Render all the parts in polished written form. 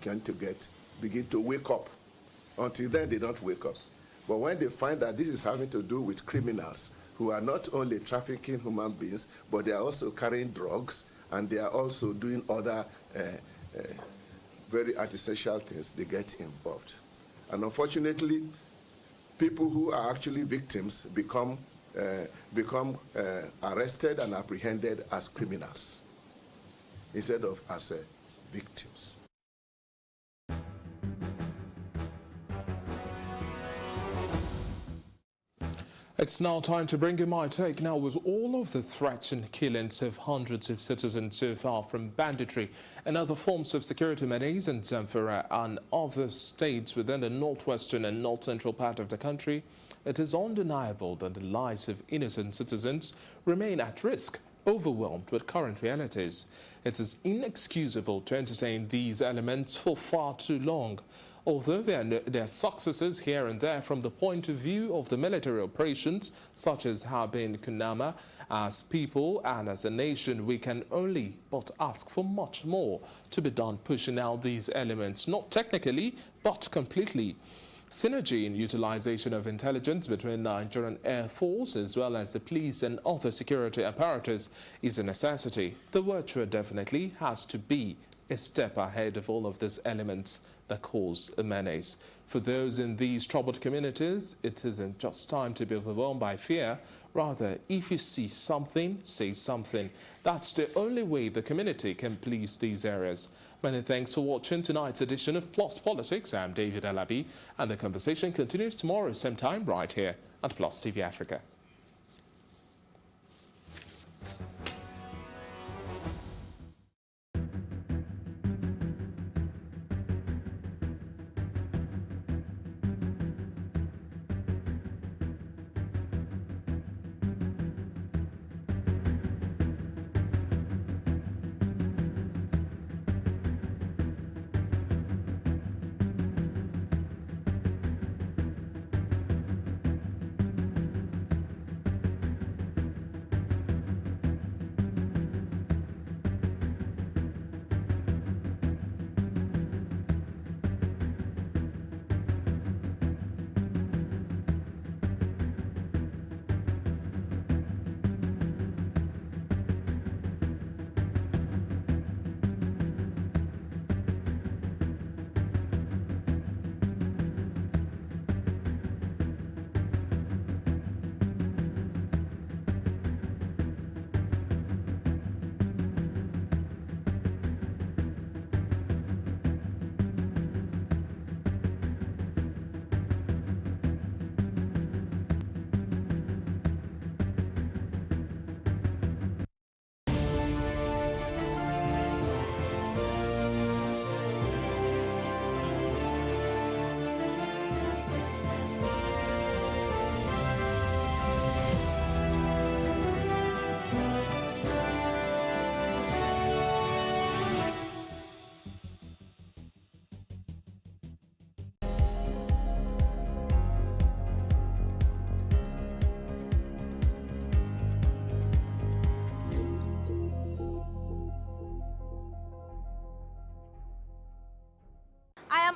begin to wake up. Until then, they don't wake up. But when they find that this is having to do with criminals who are not only trafficking human beings, but they are also carrying drugs, and they are also doing other very antisocial things, they get involved. And unfortunately, people who are actually victims become arrested and apprehended as criminals instead of as victims. It's now time to bring in my take. Now, with all of the threats and killings of hundreds of citizens so far from banditry and other forms of security menace in Zamfara and other states within the northwestern and north central part of the country, it is undeniable that the lives of innocent citizens remain at risk, overwhelmed with current realities. It is inexcusable to entertain these elements for far too long. Although there are successes here and there from the point of view of the military operations, such as have been Kunama, as people and as a nation, we can only but ask for much more to be done pushing out these elements, not technically, but completely. Synergy in utilization of intelligence between Nigerian Air Force as well as the police and other security apparatus is a necessity. The virtue definitely has to be a step ahead of all of these elements that cause a menace. For those in these troubled communities, it isn't just time to be overwhelmed by fear. Rather, if you see something, say something. That's the only way the community can police these areas. Many thanks for watching tonight's edition of Plus Politics. I'm David Alabi, and the conversation continues tomorrow, same time, right here at Plus TV Africa.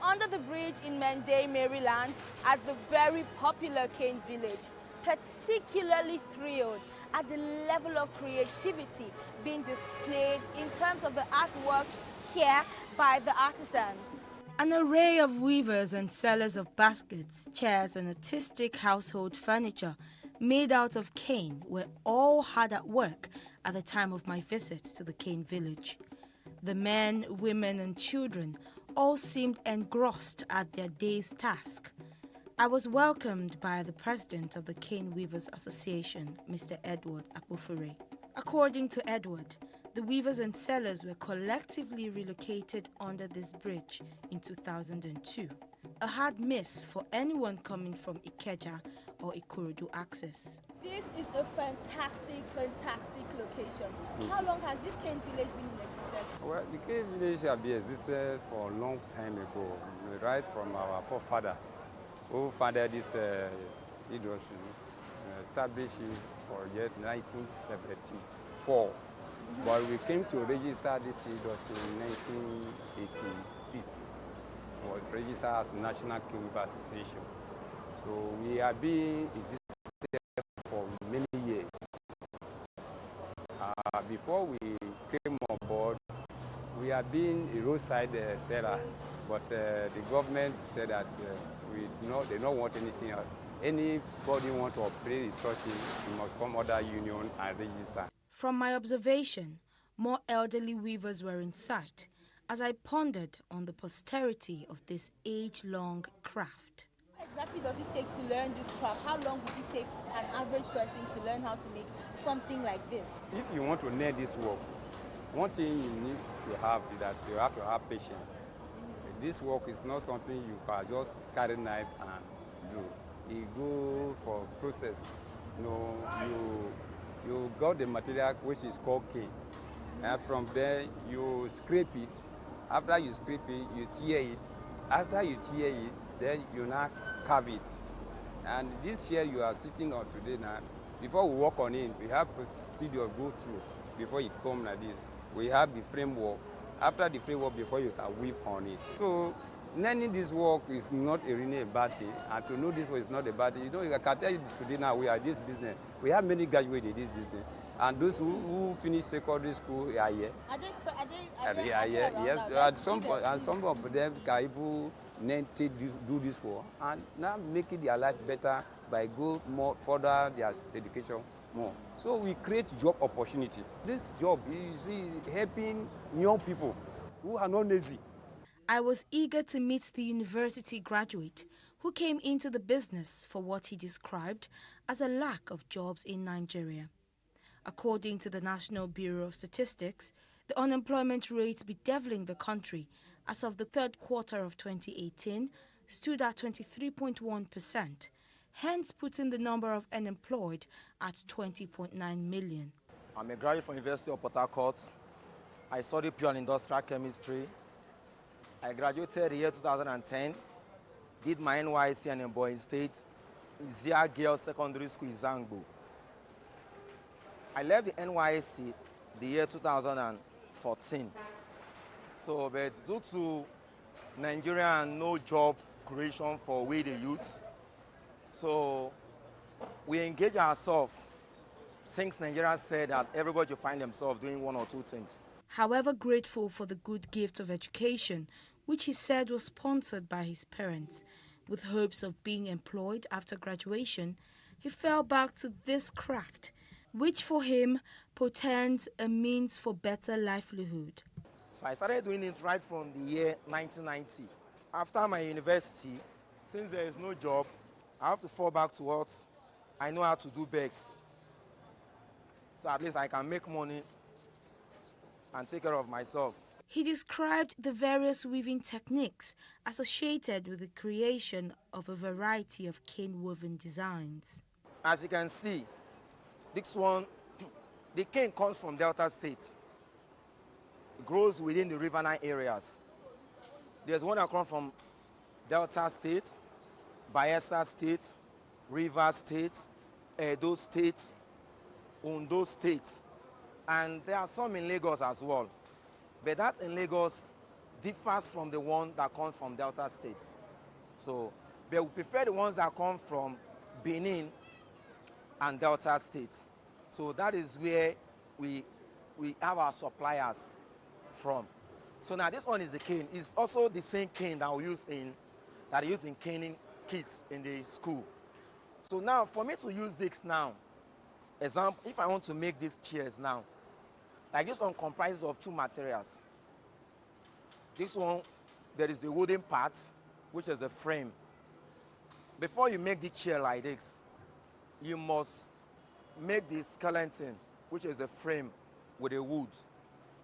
Under the bridge in Mende, Maryland, at the very popular Cane Village, particularly thrilled at the level of creativity being displayed in terms of the artworks here by the artisans. An array of weavers and sellers of baskets, chairs, and artistic household furniture made out of cane were all hard at work at the time of my visit to the Cane Village. The men, women, and children all seemed engrossed at their day's task. I was welcomed by the president of the Cane Weavers Association, Mr. Edward Akpofure. According to Edward, the weavers and sellers were collectively relocated under this bridge in 2002. A hard miss for anyone coming from Ikeja or Ikorodu access. This is a fantastic location. How long has this Cane Village been in existence? Well, the Cane Village has been existed for a long time ago. Right from our forefather, who founded this industry, established it for year 1974. But we came to register this industry in 1986. registered as National Cane Weaver Association. So we have been existing for many years. Before we came on board, we have been a roadside seller, but the government said that they don't want anything else. Anybody want to operate such thing, you must come under union and register. From my observation, more elderly weavers were in sight as I pondered on the posterity of this age-long craft. What exactly does it take to learn this craft? How long would it take an average person to learn how to make something like this? If you want to learn this work, one thing you need to have is that you have to have patience. This work is not something you can just carry knife and do. You go for process. You got the material which is called cane. And from there, you scrape it. After you scrape it, you tear it. After you tear it, then you now carve it. And this chair you are sitting on today now, before we work on it, we have procedure go through before you come like this. We have the framework. After the framework, before you can weave on it. So learning this work is not really a bad thing, and to know this work is not a bad thing. You know, I can tell you today now, we are this business. We have many graduates in this business, and those who finish secondary school are here. Are they here? Yes, and some of them can even learn to do this work, and now making their life better by go more further their education more. So we create job opportunity. This job is helping young people who are not lazy. I was eager to meet the university graduate who came into the business for what he described as a lack of jobs in Nigeria. According to the National Bureau of Statistics, the unemployment rate bedeviling the country as of the third quarter of 2018 stood at 23.1%, hence putting the number of unemployed at 20.9 million. I'm a graduate from University of Port Harcourt. I studied pure and industrial chemistry. I graduated the year 2010, did my NYSC in Ebonyi State, Zia Girls Secondary School in Zangbo. I left the NYSC the year 2014. So, but due to Nigeria and no job creation for we the youth, so we engage ourselves since Nigeria said that everybody should find themselves doing one or two things. However grateful for the good gift of education, which he said was sponsored by his parents, with hopes of being employed after graduation, he fell back to this craft, which for him portends a means for better livelihood. So I started doing it right from the year 1990. After my university, since there is no job, I have to fall back to what I know how to do best. So at least I can make money and take care of myself. He described the various weaving techniques associated with the creation of a variety of cane-woven designs. As you can see, this one, the cane comes from Delta State. It grows within the riverine areas. There's one that comes from Delta State, Bayelsa State, Rivers State, Edo State, Ondo State, and there are some in Lagos as well. But that in Lagos differs from the one that comes from Delta State. So, but we prefer the ones that come from Benin and Delta State. So that is where we have our suppliers from. So now this one is the cane. It's also the same cane that we use in caning kids in the school. So now for me to use this now, example, if I want to make these chairs now, like this one comprises of two materials. This one, there is the wooden part, which is the frame. Before you make the chair like this, you must make the skeleton, which is the frame with the wood.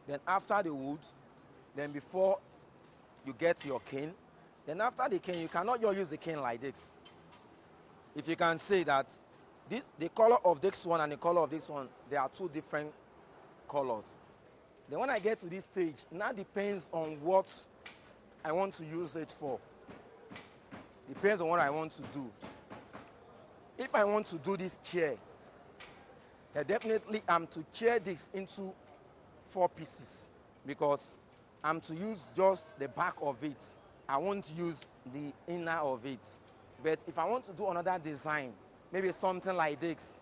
Then after the wood, then before you get your cane, then after the cane, you cannot just use the cane like this. If you can see that the color of this one and the color of this one, they are two different colors. Then when I get to this stage, now depends on what I want to use it for. Depends on what I want to do. If I want to do this chair, then definitely I'm to chair this into 4 pieces because I'm to use just the back of it I won't use the inner of it. But if I want to do another design, maybe something like this,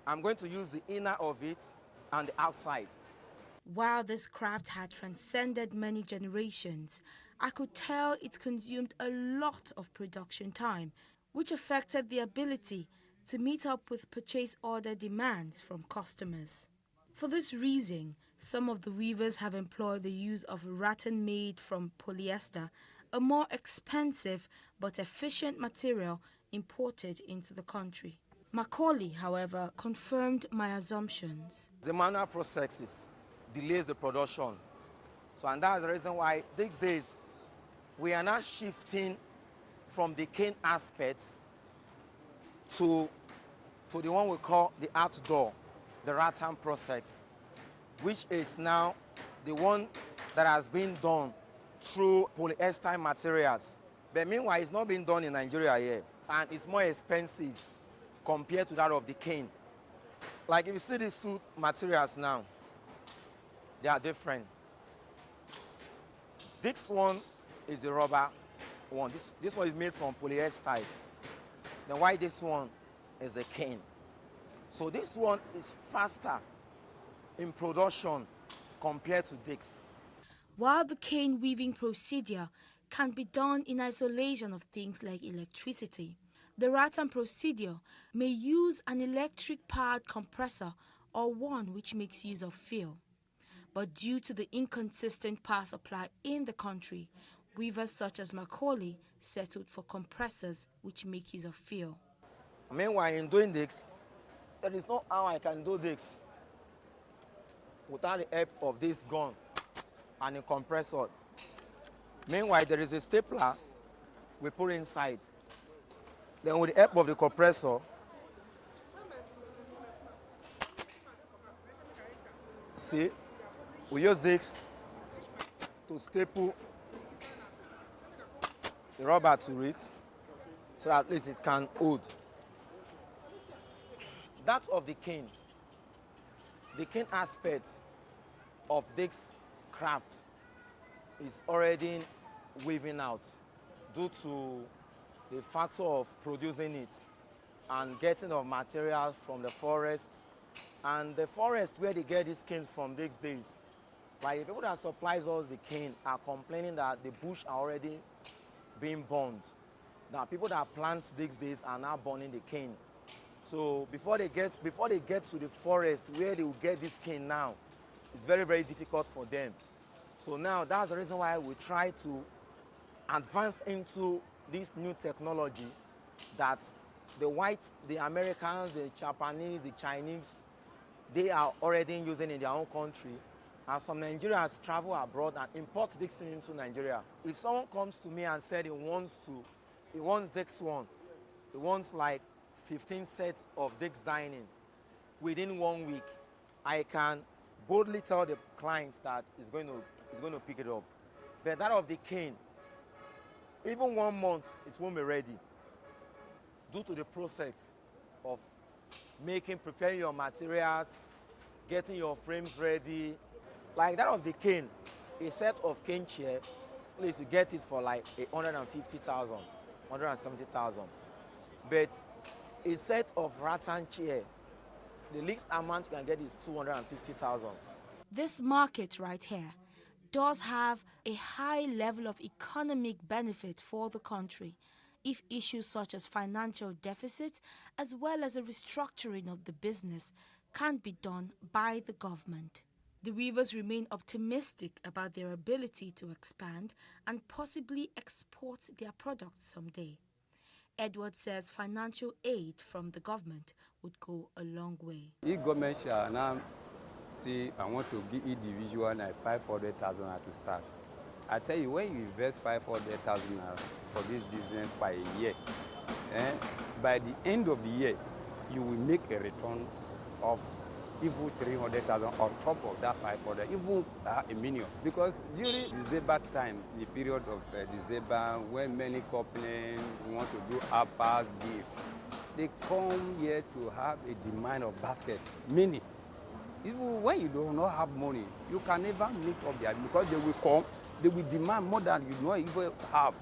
I'm going to use the inner of it and the outside. While this craft had transcended many generations, I could tell it consumed a lot of production time, which affected the ability to meet up with purchase order demands from customers. For this reason, some of the weavers have employed the use of rattan made from polyester, a more expensive but efficient material imported into the country. Macaulay, however, confirmed my assumptions. The manual processes delays the production. So, and that's the reason why these days we are now shifting from the cane aspect to the one we call the outdoor, the rattan process, which is now the one that has been done through polyester materials. But meanwhile, it's not being done in Nigeria yet, and it's more expensive compared to that of the cane. Like if you see these two materials now, they are different. This one is the rubber one. This one is made from polyester. Then why this one is a cane. So this one is faster in production compared to this. While the cane weaving procedure can be done in isolation of things like electricity, the rattan procedure may use an electric-powered compressor or one which makes use of fuel. But due to the inconsistent power supply in the country, weavers such as Macaulay settled for compressors which make use of fuel. Meanwhile, in doing this, there is no how I can do this without the help of this gun and a compressor. Meanwhile, there is a stapler we put inside. Then with the help of the compressor, see, we use this to staple the rubber to it so that at least it can hold. That of the cane aspect of this craft is already weaving out due to the factor of producing it and getting of materials from the forest. And the forest where they get these canes from these days, like the people that supplies us the cane are complaining that the bush are already being burned. Now people that plant these days are now burning the cane. So before they get to the forest where they will get this cane now, it's very, very difficult for them. So now that's the reason why we try to advance into this new technology that the whites, the Americans, the Japanese, the Chinese, they are already using in their own country. And some Nigerians travel abroad and import this thing into Nigeria. If someone comes to me and said he wants this one, he wants like 15 sets of Dick's dining within 1 week, I can boldly tell the client that he's going to pick it up. But that of the cane, even 1 month, it won't be ready due to the process of preparing your materials, getting your frames ready. Like that of the cane, a set of cane chair, please you get it for like 150,000, 170,000. But a set of rattan chair, the least amount you can get is 250,000. This market right here does have a high level of economic benefit for the country if issues such as financial deficit as well as a restructuring of the business can be done by the government. The weavers remain optimistic about their ability to expand and possibly export their products someday. Edward says financial aid from the government would go a long way. If government shall now say, I want to give individual like 500,000 to start. I tell you, when you invest 500,000 for this business by a year, by the end of the year, you will make a return of even 300,000 on top of that 500, even $1 million. Because during December time, the period of December, when many companies want to do outpass gift, they come here to have a demand of basket. Meaning, even when you do not have money, you can never meet up there because they will come, they will demand more than you don't even have.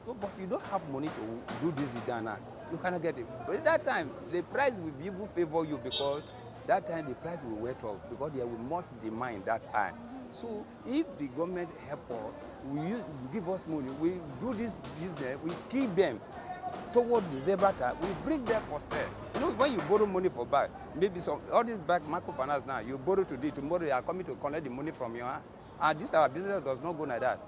So, but you don't have money to do this design now. You cannot get it. But at that time, the price will even favor you because that time the price will wait up because there will much demand that time. So if the government help us, will give us money, we do this business, we keep them toward the zebra time, we bring them for sale. You know, when you borrow money for back, maybe some all these back microfinance now, you borrow today, tomorrow you are coming to collect the money from you. And this our business does not go like that.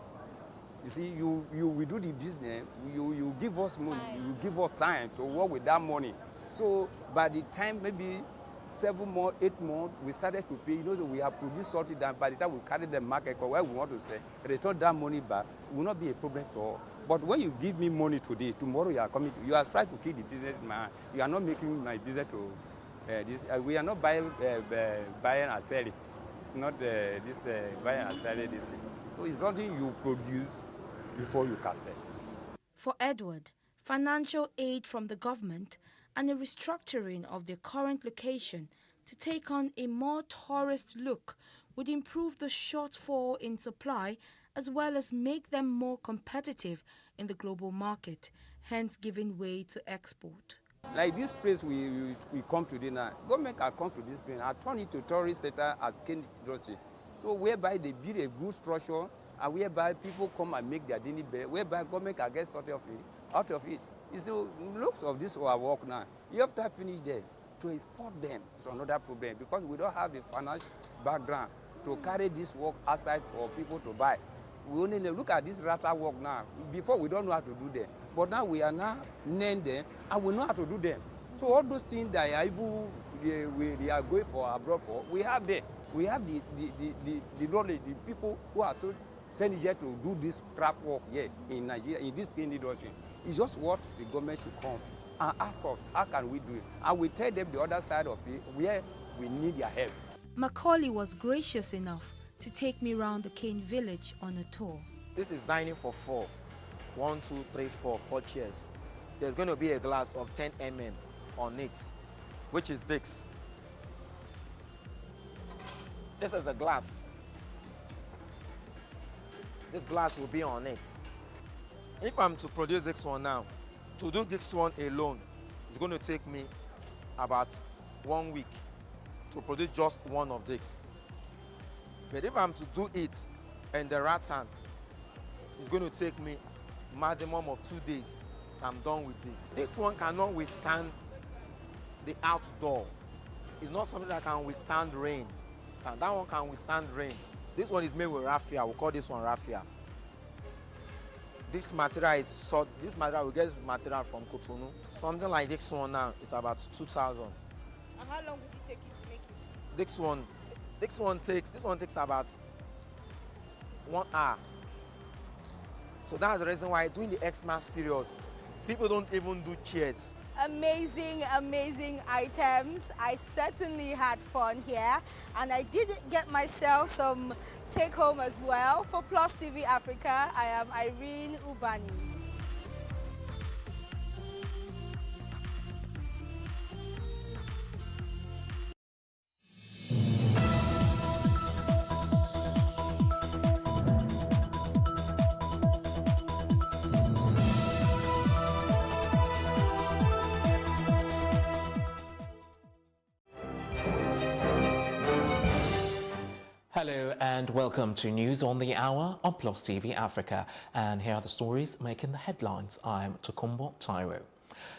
You see, we do the business, you give us money, you give us time to work with that money. So by the time maybe 7 months, 8 months, we started to pay. You know, we have produced something that by the time we carry the market where we want to sell, return that money back will not be a problem to all. But when you give me money today, tomorrow you are coming, you are trying to keep the business in my hand. You are not making my business to this. We are not buying and selling. It's not buying and selling this thing. So it's something you produce before you can sell. For Edward, financial aid from the government and a restructuring of their current location to take on a more tourist look would improve the shortfall in supply as well as make them more competitive in the global market, hence giving way to export. Like this place we come to dinner, government can come to this place and turn it to tourist center as cane industry. So whereby they build a good structure and whereby people come and make their daily bread, whereby government can get sort of out of it. It's the looks of this our work now. You have to finish there to export them. It's another problem because we don't have the financial background to carry this work outside for people to buy. We only look at this rata work now. Before we don't know how to do them, but now we are now named them and we know how to do them. So all those things that are even they are going for abroad for, we have them. We have the knowledge, the people who are so intelligent to do this craft work here in Nigeria, in this cane industry. It's just what the government should come and ask us, how can we do it? And we tell them the other side of it where we need their help. Macaulay was gracious enough to take me round the cane village on a tour. This is dining for 4. 1, 2, 3, 4, 4 chairs. There's going to be a glass of 10 mm on it, which is this. This is a glass. This glass will be on it. If I'm to produce this one now, to do this one alone, it's going to take me about 1 week to produce just one of this. But if I'm to do it in the rattan, it's going to take me maximum of 2 days. I'm done with it. This one cannot withstand the outdoor. It's not something that can withstand rain. And that one can withstand rain. This one is made with raffia. We'll call this one raffia. This material is sort. This material, we get this material from Cotonou. Something like this one now is about 2,000. And how long would it take you to make it? This one takes about 1 hour. So that's the reason why during the Xmas period, people don't even do chairs. Amazing, amazing items. I certainly had fun here, and I did get myself some take home as well. For Plus TV Africa, I am Irene Ubani. Hello and welcome to News on the Hour on Plus TV Africa. And here are the stories making the headlines. I'm Tokumbo Taiwo.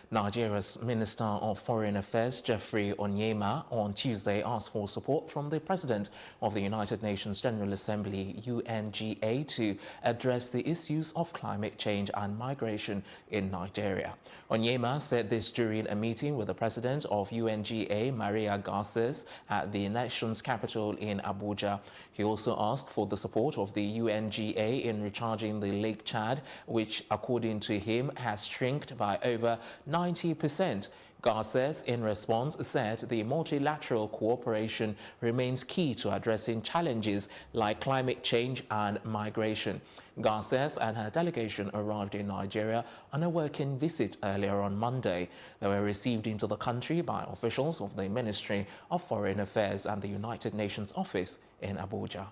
Nigeria's Minister of Foreign Affairs, Geoffrey Onyema, on Tuesday asked for support from the President of the United Nations General Assembly, UNGA, to address the issues of climate change and migration in Nigeria. Onyema said this during a meeting with the President of UNGA, Maria Garces, at the nation's capital in Abuja. He also asked for the support of the UNGA in recharging the Lake Chad, which, according to him, has shrinked by over 90%. Garces, in response, said the multilateral cooperation remains key to addressing challenges like climate change and migration. Garces and her delegation arrived in Nigeria on a working visit earlier on Monday. They were received into the country by officials of the Ministry of Foreign Affairs and the United Nations office in Abuja.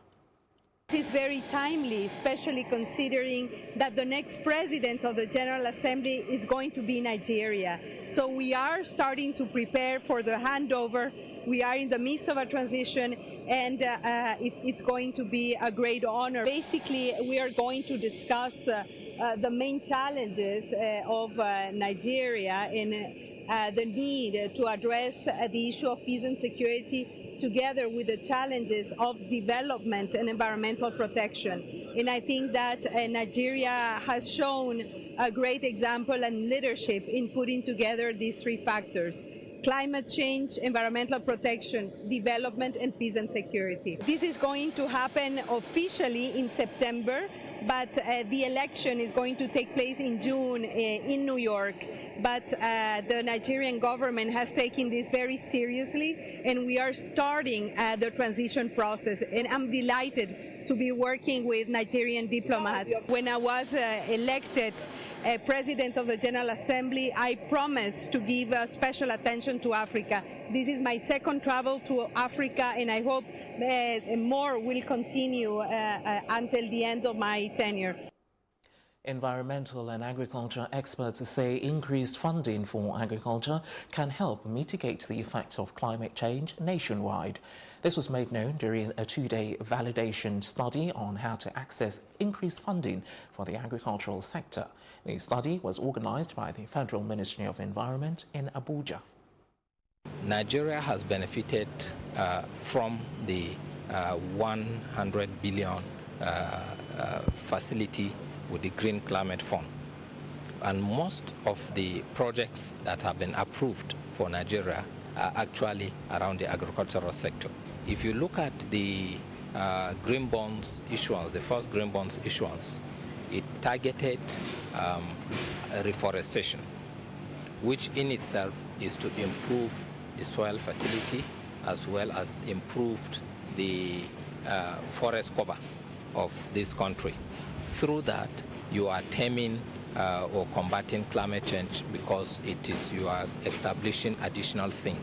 This is very timely, especially considering that the next president of the General Assembly is going to be Nigeria. So we are starting to prepare for the handover. We are in the midst of a transition, and it's going to be a great honor. Basically, we are going to discuss the main challenges of Nigeria and the need to address the issue of peace and security together with the challenges of development and environmental protection. And I think that Nigeria has shown a great example and leadership in putting together these three factors: climate change, environmental protection, development, and peace and security. This is going to happen officially in September, but the election is going to take place in June in New York. But the Nigerian government has taken this very seriously, and we are starting the transition process. And I'm delighted to be working with Nigerian diplomats. When I was elected President of the General Assembly, I promised to give special attention to Africa. This is my second travel to Africa, and I hope more will continue until the end of my tenure. Environmental and agriculture experts say increased funding for agriculture can help mitigate the effects of climate change nationwide. This was made known during a two-day validation study on how to access increased funding for the agricultural sector. The study was organized by the Federal Ministry of Environment in Abuja. Nigeria has benefited from the 100 billion facility with the Green Climate Fund. And most of the projects that have been approved for Nigeria are actually around the agricultural sector. If you look at the green bonds issuance, the first green bonds issuance, it targeted reforestation, which in itself is to improve the soil fertility as well as improved the forest cover of this country. Through that, you are taming or combating climate change because you are establishing additional sink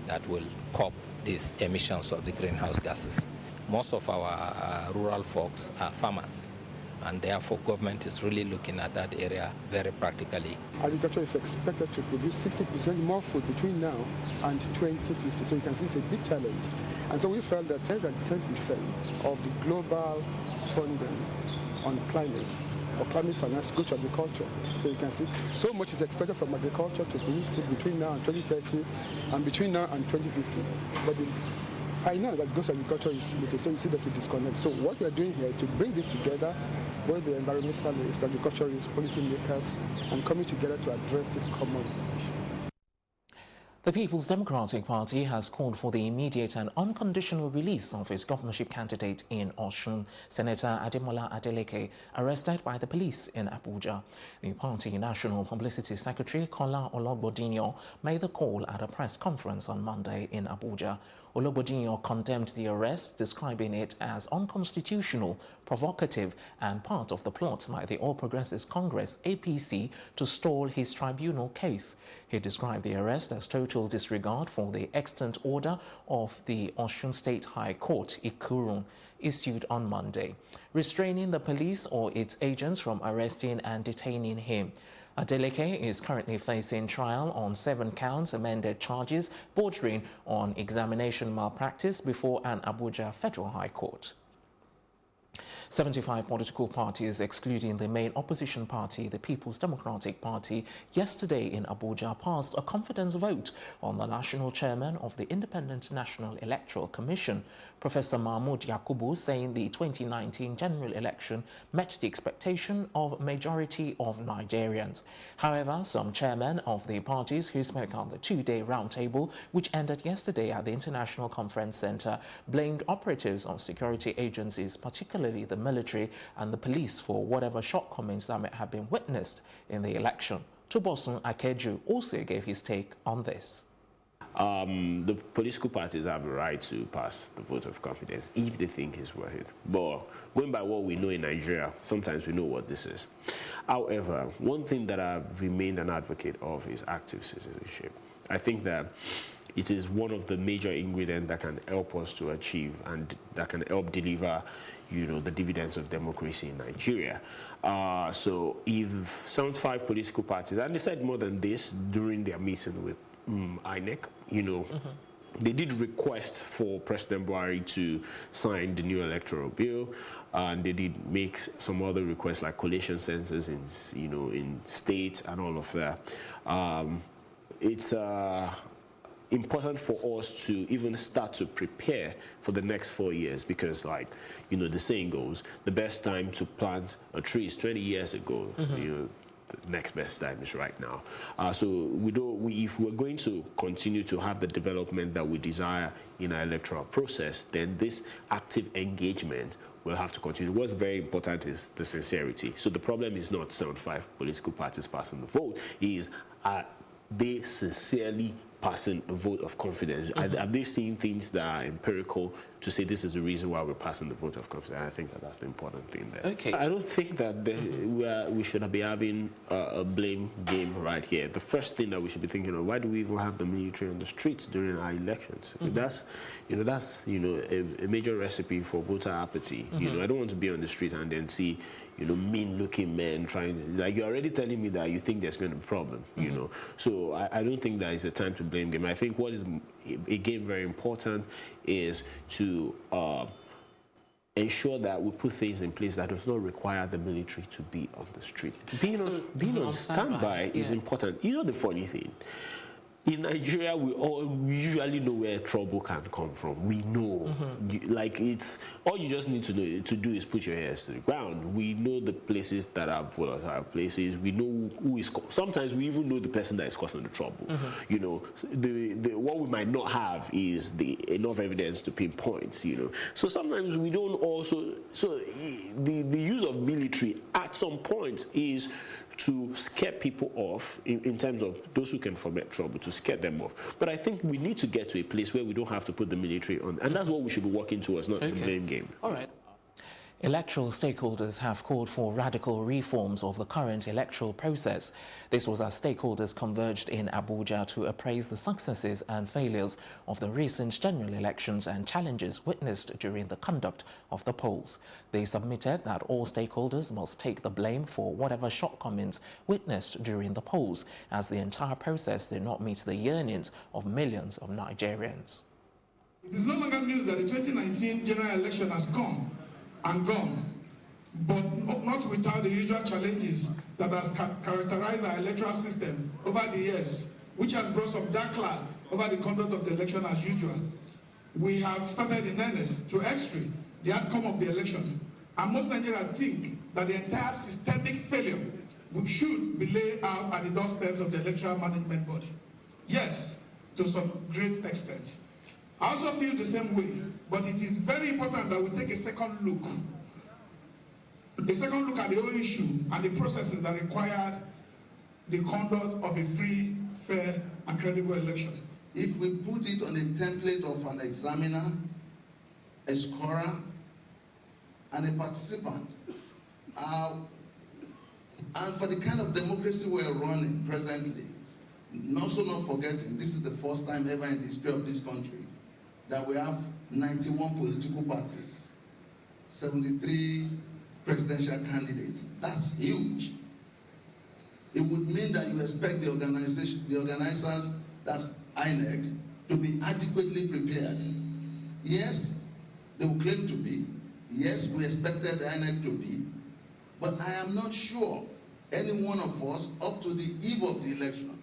that will curb these emissions of the greenhouse gases. Most of our rural folks are farmers, and therefore government is really looking at that area very practically. Agriculture is expected to produce 60% more food between now and 2050, so you can see it's a big challenge. And so we felt that less than 10% of the global funding on climate or climate finance go to agriculture. So you can see so much is expected from agriculture to produce food between now and 2030 and between now and 2050. But the finance that goes to agriculture is limited, so you see there's a disconnect. So what we are doing here is to bring this together, both the environmentalists, the agriculturalists, policymakers, and coming together to address this common issue. The People's Democratic Party has called for the immediate and unconditional release of its governorship candidate in Osun, Senator Ademola Adeleke, arrested by the police in Abuja. The party National Publicity Secretary, Kola Ologbodinyo, made the call at a press conference on Monday in Abuja. Ologbodinyo condemned the arrest, describing it as unconstitutional, provocative, and part of the plot by the All Progressives Congress, APC, to stall his tribunal case. He described the arrest as total disregard for the extant order of the Osun State High Court, Ikurun, issued on Monday, restraining the police or its agents from arresting and detaining him. Adeleke is currently facing trial on 7 counts amended charges bordering on examination malpractice before an Abuja Federal High Court. 75 political parties, excluding the main opposition party, the People's Democratic Party, yesterday in Abuja passed a confidence vote on the national chairman of the Independent National Electoral Commission, Professor Mahmood Yakubu, saying the 2019 general election met the expectation of a majority of Nigerians. However, some chairmen of the parties who spoke on the two-day roundtable, which ended yesterday at the International Conference Center, blamed operatives of security agencies, particularly the military and the police, for whatever shortcomings that may have been witnessed in the election. Tubosun Akeju also gave his take on this. The political parties have a right to pass the vote of confidence if they think it's worth it. But going by what we know in Nigeria, sometimes we know what this is. However, one thing that I've remained an advocate of is active citizenship. I think that it is one of the major ingredients that can help us to achieve and that can help deliver, you know, the dividends of democracy in Nigeria. So if 75 political parties, and they said more than this during their meeting with INEC, you know, they did request for President Buhari to sign the new electoral bill, and they did make some other requests like collation census in, you know, in states and all of that. It's important for us to even start to prepare for the next 4 years, because, like, you know, the saying goes, the best time to plant a tree is 20 years ago. You know, the next best time is right now. So if we're going to continue to have the development that we desire in our electoral process, then this active engagement will have to continue. What's very important is the sincerity. So the problem is not 75 political parties passing the vote, is they sincerely passing a vote of confidence? Have they seen things that are empirical to say this is the reason why we're passing the vote of confidence? And I think that that's the important thing there. Okay. I don't think that we should be having a blame game right here. The first thing that we should be thinking of, why do we even have the military on the streets during our elections? That's a major recipe for voter apathy. You know, I don't want to be on the street and then see, you know, mean-looking men trying, like, you're already telling me that you think there's going to be a problem, you know. So I don't think that is a time to blame game. I think what is, again, very important is to ensure that we put things in place that does not require the military to be on the street. Being on standby is important. You know the funny thing? In Nigeria, we usually know where trouble can come from. We know. Like, it's all you just need to do is put your ears to the ground. We know the places that are volatile places. We know who is. Sometimes we even know the person that is causing the trouble. You know, what we might not have is enough evidence to pinpoint. You know, so sometimes we don't also. So the use of military at some point is to scare people off in terms of those who can foment trouble, to scare them off. But I think we need to get to a place where we don't have to put the military on. And that's what we should be working towards, not the blame game. All right. Electoral stakeholders have called for radical reforms of the current electoral process. This was as stakeholders converged in Abuja to appraise the successes and failures of the recent general elections and challenges witnessed during the conduct of the polls. They submitted that all stakeholders must take the blame for whatever shortcomings witnessed during the polls, as the entire process did not meet the yearnings of millions of Nigerians. It is no longer news that the 2019 general election has come and gone, but not without the usual challenges that has characterized our electoral system over the years, which has brought some dark cloud over the conduct of the election as usual. We have started in earnest to x-ray the outcome of the election, and most Nigerians think that the entire systemic failure should be laid out at the doorsteps of the electoral management body. Yes, to some great extent. I also feel the same way, but it is very important that we take a second look at the whole issue and the processes that required the conduct of a free, fair, and credible election. If we put it on a template of an examiner, a scorer, and a participant, and for the kind of democracy we're running presently, also not forgetting, this is the first time ever in the history of this country that we have 91 political parties, 73 presidential candidates. That's huge. It would mean that you expect the organizers, that's INEC, to be adequately prepared. Yes, they will claim to be. Yes, we expected INEC to be. But I am not sure any one of us, up to the eve of the election,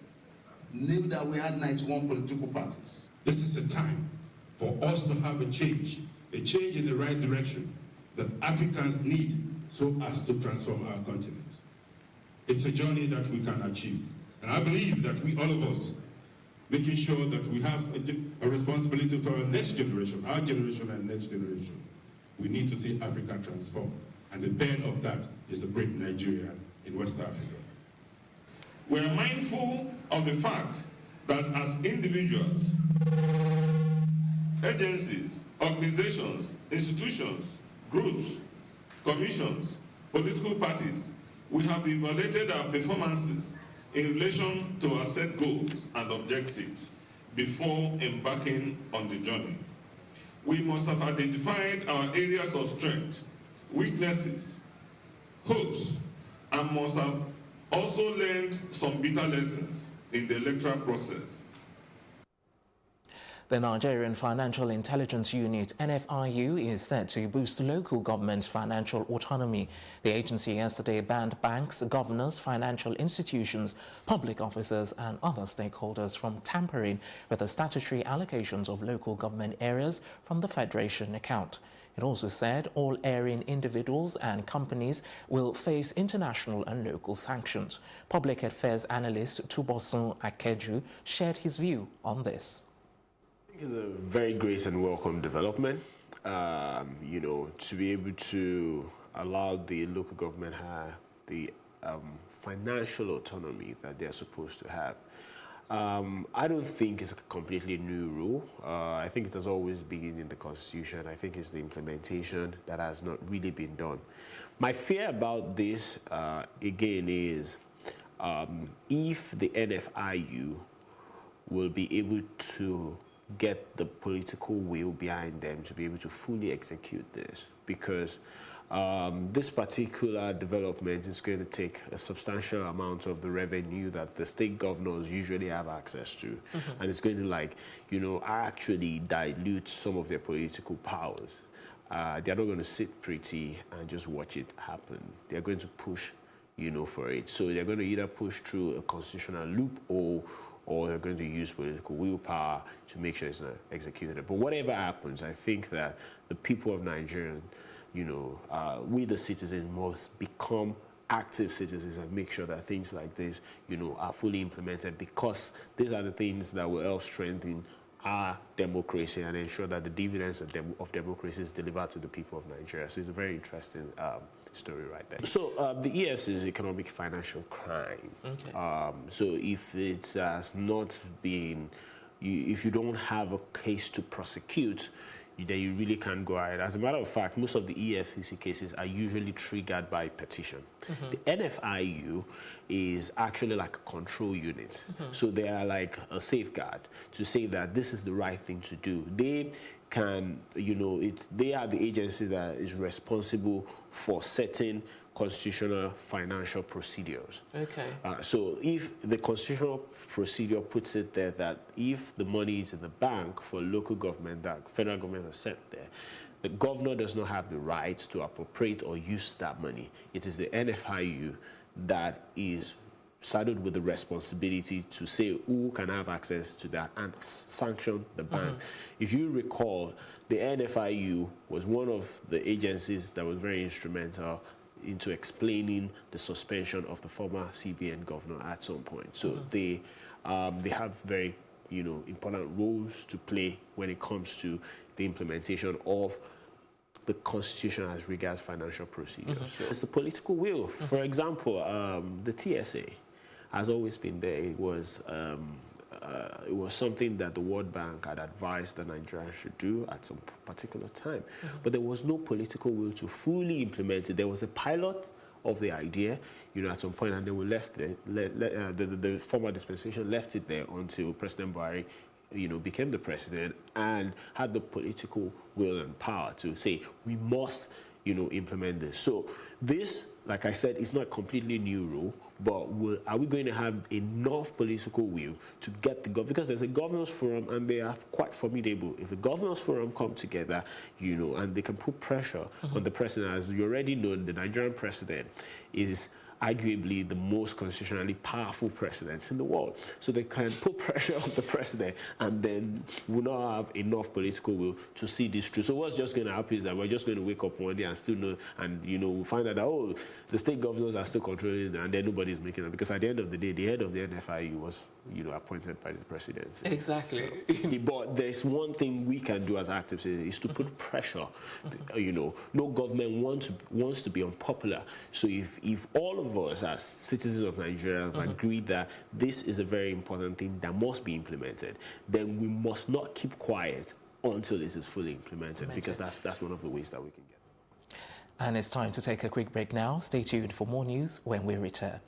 knew that we had 91 political parties. This is a time for us to have a change in the right direction that Africans need so as to transform our continent. It's a journey that we can achieve. And I believe that we, all of us, making sure that we have a responsibility to our next generation, our generation and next generation. We need to see Africa transform. And the bed of that is a great Nigeria in West Africa. We are mindful of the fact that as individuals, agencies, organizations, institutions, groups, commissions, political parties, we have evaluated our performances in relation to our set goals and objectives before embarking on the journey. We must have identified our areas of strength weaknesses, hopes, and must have also learned some bitter lessons in the electoral process. The Nigerian Financial Intelligence Unit, NFIU, is set to boost local government's financial autonomy. The agency yesterday banned banks, governors, financial institutions, public officers and other stakeholders from tampering with the statutory allocations of local government areas from the Federation account. It also said all erring individuals and companies will face international and local sanctions. Public affairs analyst Tubosun Akeju shared his view on this. It's a very great and welcome development, you know, to be able to allow the local government have the financial autonomy that they're supposed to have. I don't think it's a completely new rule. I think it has always been in the Constitution. I think it's the implementation that has not really been done. My fear about this, again, is if the NFIU will be able to get the political will behind them to be able to fully execute this, because this particular development is going to take a substantial amount of the revenue that the state governors usually have access to, and it's going to, like, you know, actually dilute some of their political powers. They're not going to sit pretty and just watch it happen. They're going to push, you know, for it. So they're going to either push through a constitutional loophole, or they're going to use political willpower to make sure it's not executed. But whatever happens, I think that the people of Nigeria, you know, we the citizens must become active citizens and make sure that things like this, you know, are fully implemented, because these are the things that will help strengthen our democracy and ensure that the dividends of democracy is delivered to the people of Nigeria. So it's a very interesting story right there. So the EFCC is economic financial crime. Okay. So if it has not been, if you don't have a case to prosecute, then you really can't go ahead. As a matter of fact, most of the EFCC cases are usually triggered by petition. The NFIU is actually like a control unit. So they are like a safeguard to say that this is the right thing to do. They can, you know, they are the agency that is responsible for setting constitutional financial procedures. Okay. So if the constitutional procedure puts it there that if the money is in the bank for local government that federal government has set there, the governor does not have the right to appropriate or use that money. It is the NFIU that is saddled with the responsibility to say who can have access to that and sanction the bank. If you recall, the NFIU was one of the agencies that was very instrumental into explaining the suspension of the former CBN governor at some point. So they have very, you know, important roles to play when it comes to the implementation of the Constitution as regards financial procedures. So it's the political will. For example, the TSA has always been there. It was something that the World Bank had advised that Nigeria should do at some particular time. But there was no political will to fully implement it. There was a pilot of the idea, you know, at some point, and then we left it. The former dispensation left it there until President Buhari, you know, became the president and had the political will and power to say, we must, you know, implement this. So this, like I said, is not a completely new rule, but are we going to have enough political will to get the government? Because there's a governors forum and they are quite formidable. If the governors forum come together, you know, and they can put pressure on the president, as you already know, the Nigerian president is arguably the most constitutionally powerful president in the world. So they can put pressure on the president and then will not have enough political will to see this through. So what's just going to happen is that we're just going to wake up one day and still know, and, you know, we'll find out that, oh, the state governors are still controlling it, and then nobody's making it. Because at the end of the day, the head of the NFIU was, you know, appointed by the presidency. Exactly. So, but there's one thing we can do as active citizens is to put pressure. You know, no government wants to be unpopular. So if all of us as citizens of Nigeria have agreed that this is a very important thing that must be implemented, then we must not keep quiet until this is fully implemented, because that's one of the ways that we can get it. And it's time to take a quick break now. Stay tuned for more news when we return.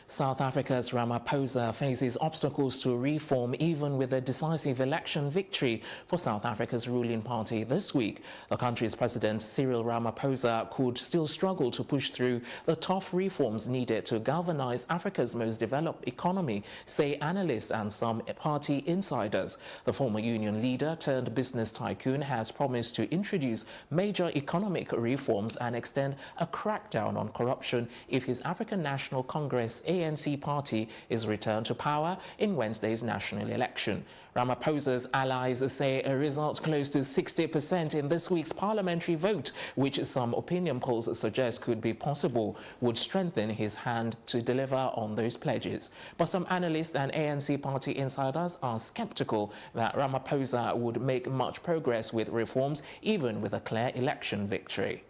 South Africa's Ramaphosa faces obstacles to reform even with a decisive election victory for South Africa's ruling party this week. The country's president, Cyril Ramaphosa, could still struggle to push through the tough reforms needed to galvanize Africa's most developed economy, say analysts and some party insiders. The former union leader turned business tycoon has promised to introduce major economic reforms and extend a crackdown on corruption if his African National Congress ANC party is returned to power in Wednesday's national election. Ramaphosa's allies say a result close to 60% in this week's parliamentary vote, which some opinion polls suggest could be possible, would strengthen his hand to deliver on those pledges. But some analysts and ANC party insiders are skeptical that Ramaphosa would make much progress with reforms, even with a clear election victory.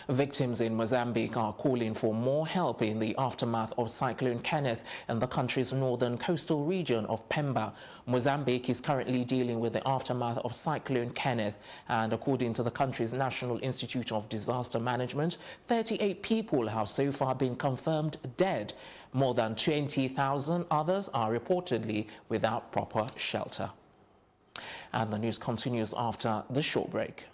Victims in Mozambique are calling for more help in the aftermath of Cyclone Kenneth in the country's northern coastal region of Pemba. Mozambique is currently dealing with the aftermath of Cyclone Kenneth, and according to the country's National Institute of Disaster Management, 38 people have so far been confirmed dead. More than 20,000 others are reportedly without proper shelter. And the news continues after the short break.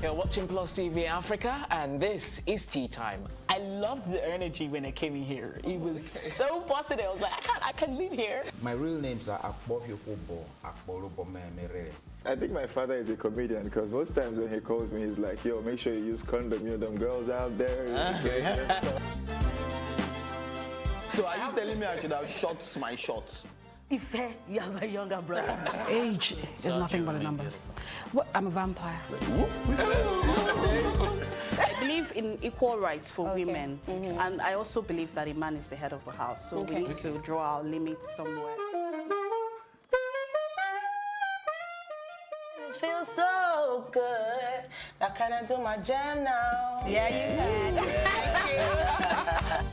You're watching Plus TV Africa, and this is Tea Time. I loved the energy when I came in here. It was so positive. I was like, I can't live here. My real names are Akbofio Kubo, Akborobo Memere. I think my father is a comedian because most times when he calls me, he's like, yo, make sure you use condom, you know, them girls out there. So are you telling me I should have shot my shots? Ife, you are my younger brother. Age is nothing but a number. What? I'm a vampire. I believe in equal rights for women, and I also believe that a man is the head of the house, so we need to draw our limits somewhere. It feels so good. Now can I do my jam now? Yeah, you can. Thank you.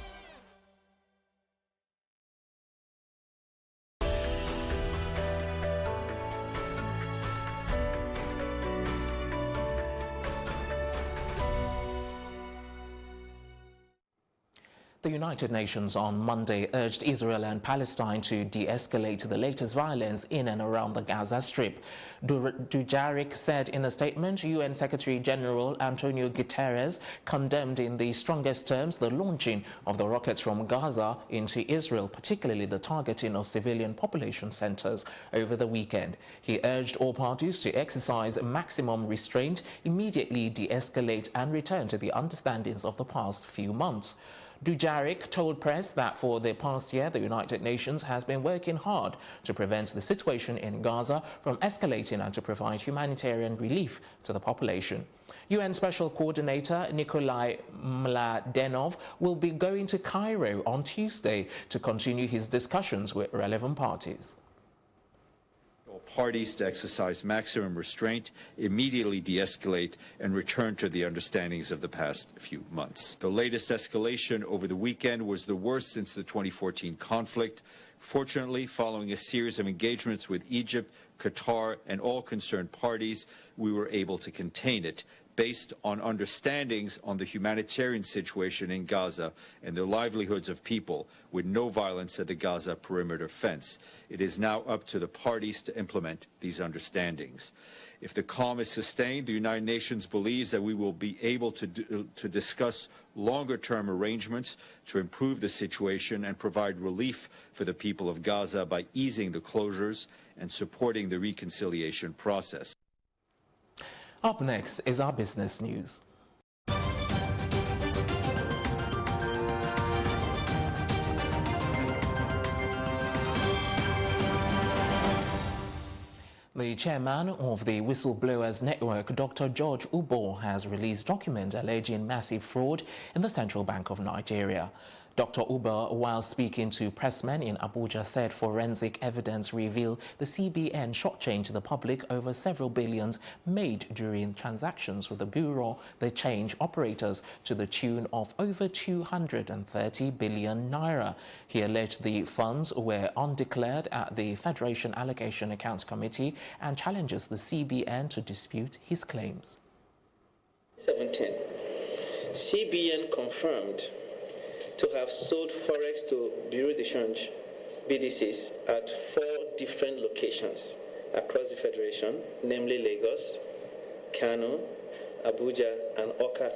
The United Nations on Monday urged Israel and Palestine to de-escalate the latest violence in and around the Gaza Strip. Dujarric said in a statement, UN Secretary-General Antonio Guterres condemned in the strongest terms the launching of the rockets from Gaza into Israel, particularly the targeting of civilian population centers over the weekend. He urged all parties to exercise maximum restraint, immediately de-escalate and return to the understandings of the past few months. Dujarric told press that for the past year, the United Nations has been working hard to prevent the situation in Gaza from escalating and to provide humanitarian relief to the population. UN Special Coordinator Nikolai Mladenov will be going to Cairo on Tuesday to continue his discussions with relevant parties. Parties to exercise maximum restraint, immediately de-escalate, and return to the understandings of the past few months. The latest escalation over the weekend was the worst since the 2014 conflict. Fortunately, following a series of engagements with Egypt, Qatar, and all concerned parties, we were able to contain it, based on understandings on the humanitarian situation in Gaza and the livelihoods of people, with no violence at the Gaza perimeter fence. It is now up to the parties to implement these understandings. If the calm is sustained, the United Nations believes that we will be able to discuss longer-term arrangements to improve the situation and provide relief for the people of Gaza by easing the closures and supporting the reconciliation process. Up next is our business news. The chairman of the Whistleblowers Network, Dr. George Ubo, has released documents alleging massive fraud in the Central Bank of Nigeria. Dr. Uba, while speaking to pressmen in Abuja, said forensic evidence revealed the CBN shortchanged the public over several billions made during transactions with the Bureau de Change operators to the tune of over 230 billion naira. He alleged the funds were undeclared at the Federation Allocation Accounts Committee and challenges the CBN to dispute his claims. 17. CBN confirmed to have sold forex to Bureau de Change BDCs at 4 different locations across the Federation, namely Lagos, Kano, Abuja, and Awka.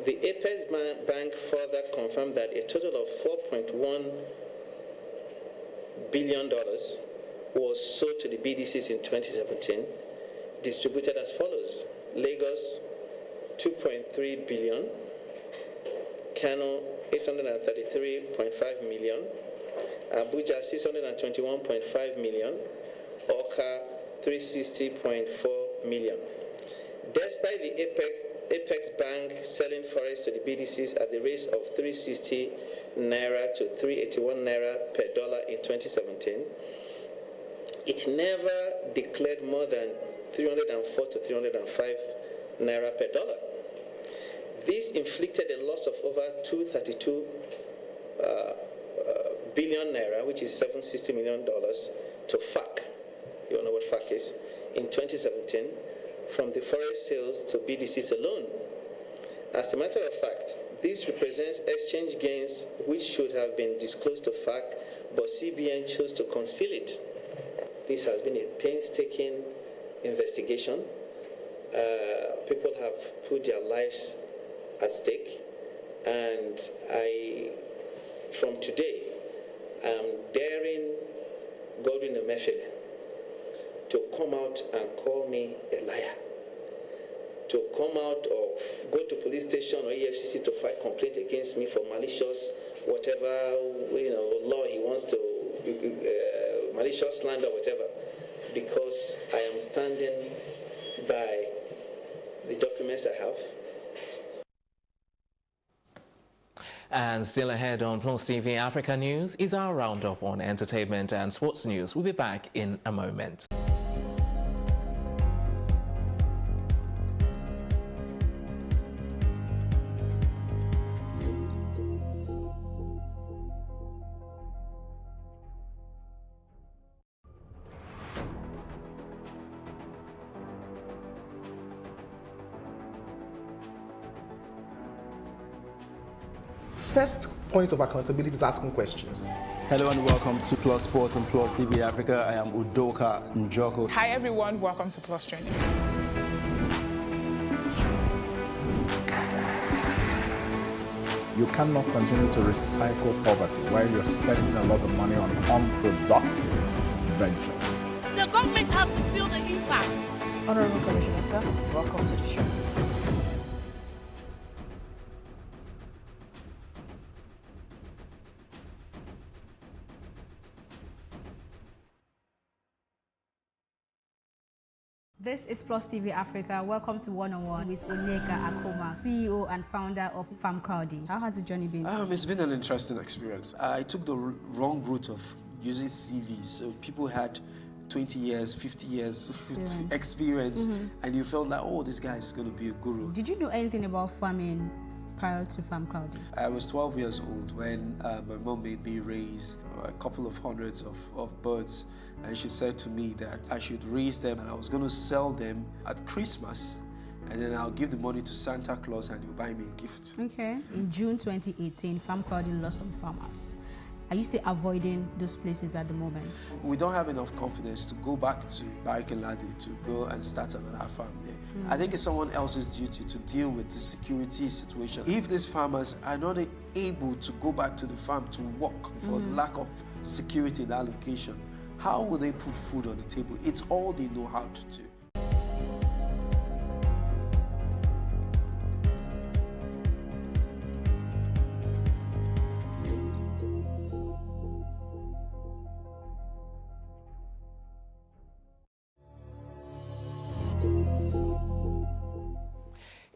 The Apex Bank further confirmed that a total of $4.1 billion was sold to the BDCs in 2017, distributed as follows: Lagos, 2.3 billion, Kano, 833.5 million, Abuja, 621.5 million, Awka, 360.4 million. Despite the Apex Bank selling forex to the BDCs at the rate of 360 naira to 381 naira per dollar in 2017, it never declared more than 304 to 305 naira per dollar. This inflicted a loss of over 232 billion naira, which is $760 million, to FAC. You all know what FAC is. In 2017, from the forex sales to BDCs alone. As a matter of fact, this represents exchange gains which should have been disclosed to FAC, but CBN chose to conceal it. This has been a painstaking investigation. People have put their lives at stake, and from today, I'm daring Godwin Emefiele to come out and call me a liar, to come out or go to police station or EFCC to file complaint against me for malicious whatever law he wants to, malicious slander, whatever, because I am standing by the documents I have. And still ahead on Plus TV Africa News is our roundup on entertainment and sports news. We'll be back in a moment. First point of accountability is asking questions. Hello and welcome to Plus Sports and Plus TV Africa. I am Udoka Njoko. Hi everyone, welcome to Plus Training. You cannot continue to recycle poverty while you're spending a lot of money on unproductive ventures. The government has to feel the impact. Honorable Commissioner, sir, welcome to the show. This is Plus TV Africa. Welcome to One on One with Onyeka Akoma, CEO and founder of FarmCrowdy. How has the journey been? It's been an interesting experience. I took the wrong route of using CVs. So people had 20 years, 50 years experience, and you felt like, oh, this guy is going to be a guru. Did you know anything about farming prior to FarmCrowdy? I was 12 years old when my mom made me raise a couple of hundreds of birds, and she said to me that I should raise them and I was going to sell them at Christmas, and then I'll give the money to Santa Claus and he'll buy me a gift. Okay. In June 2018, FarmCrowdy lost some farmers. Are you still avoiding those places at the moment? We don't have enough confidence to go back to Bariki Ladi to go and start another farm there. I think it's someone else's duty to deal with the security situation. If these farmers are not able to go back to the farm to work for lack of security in that location, how will they put food on the table? It's all they know how to do.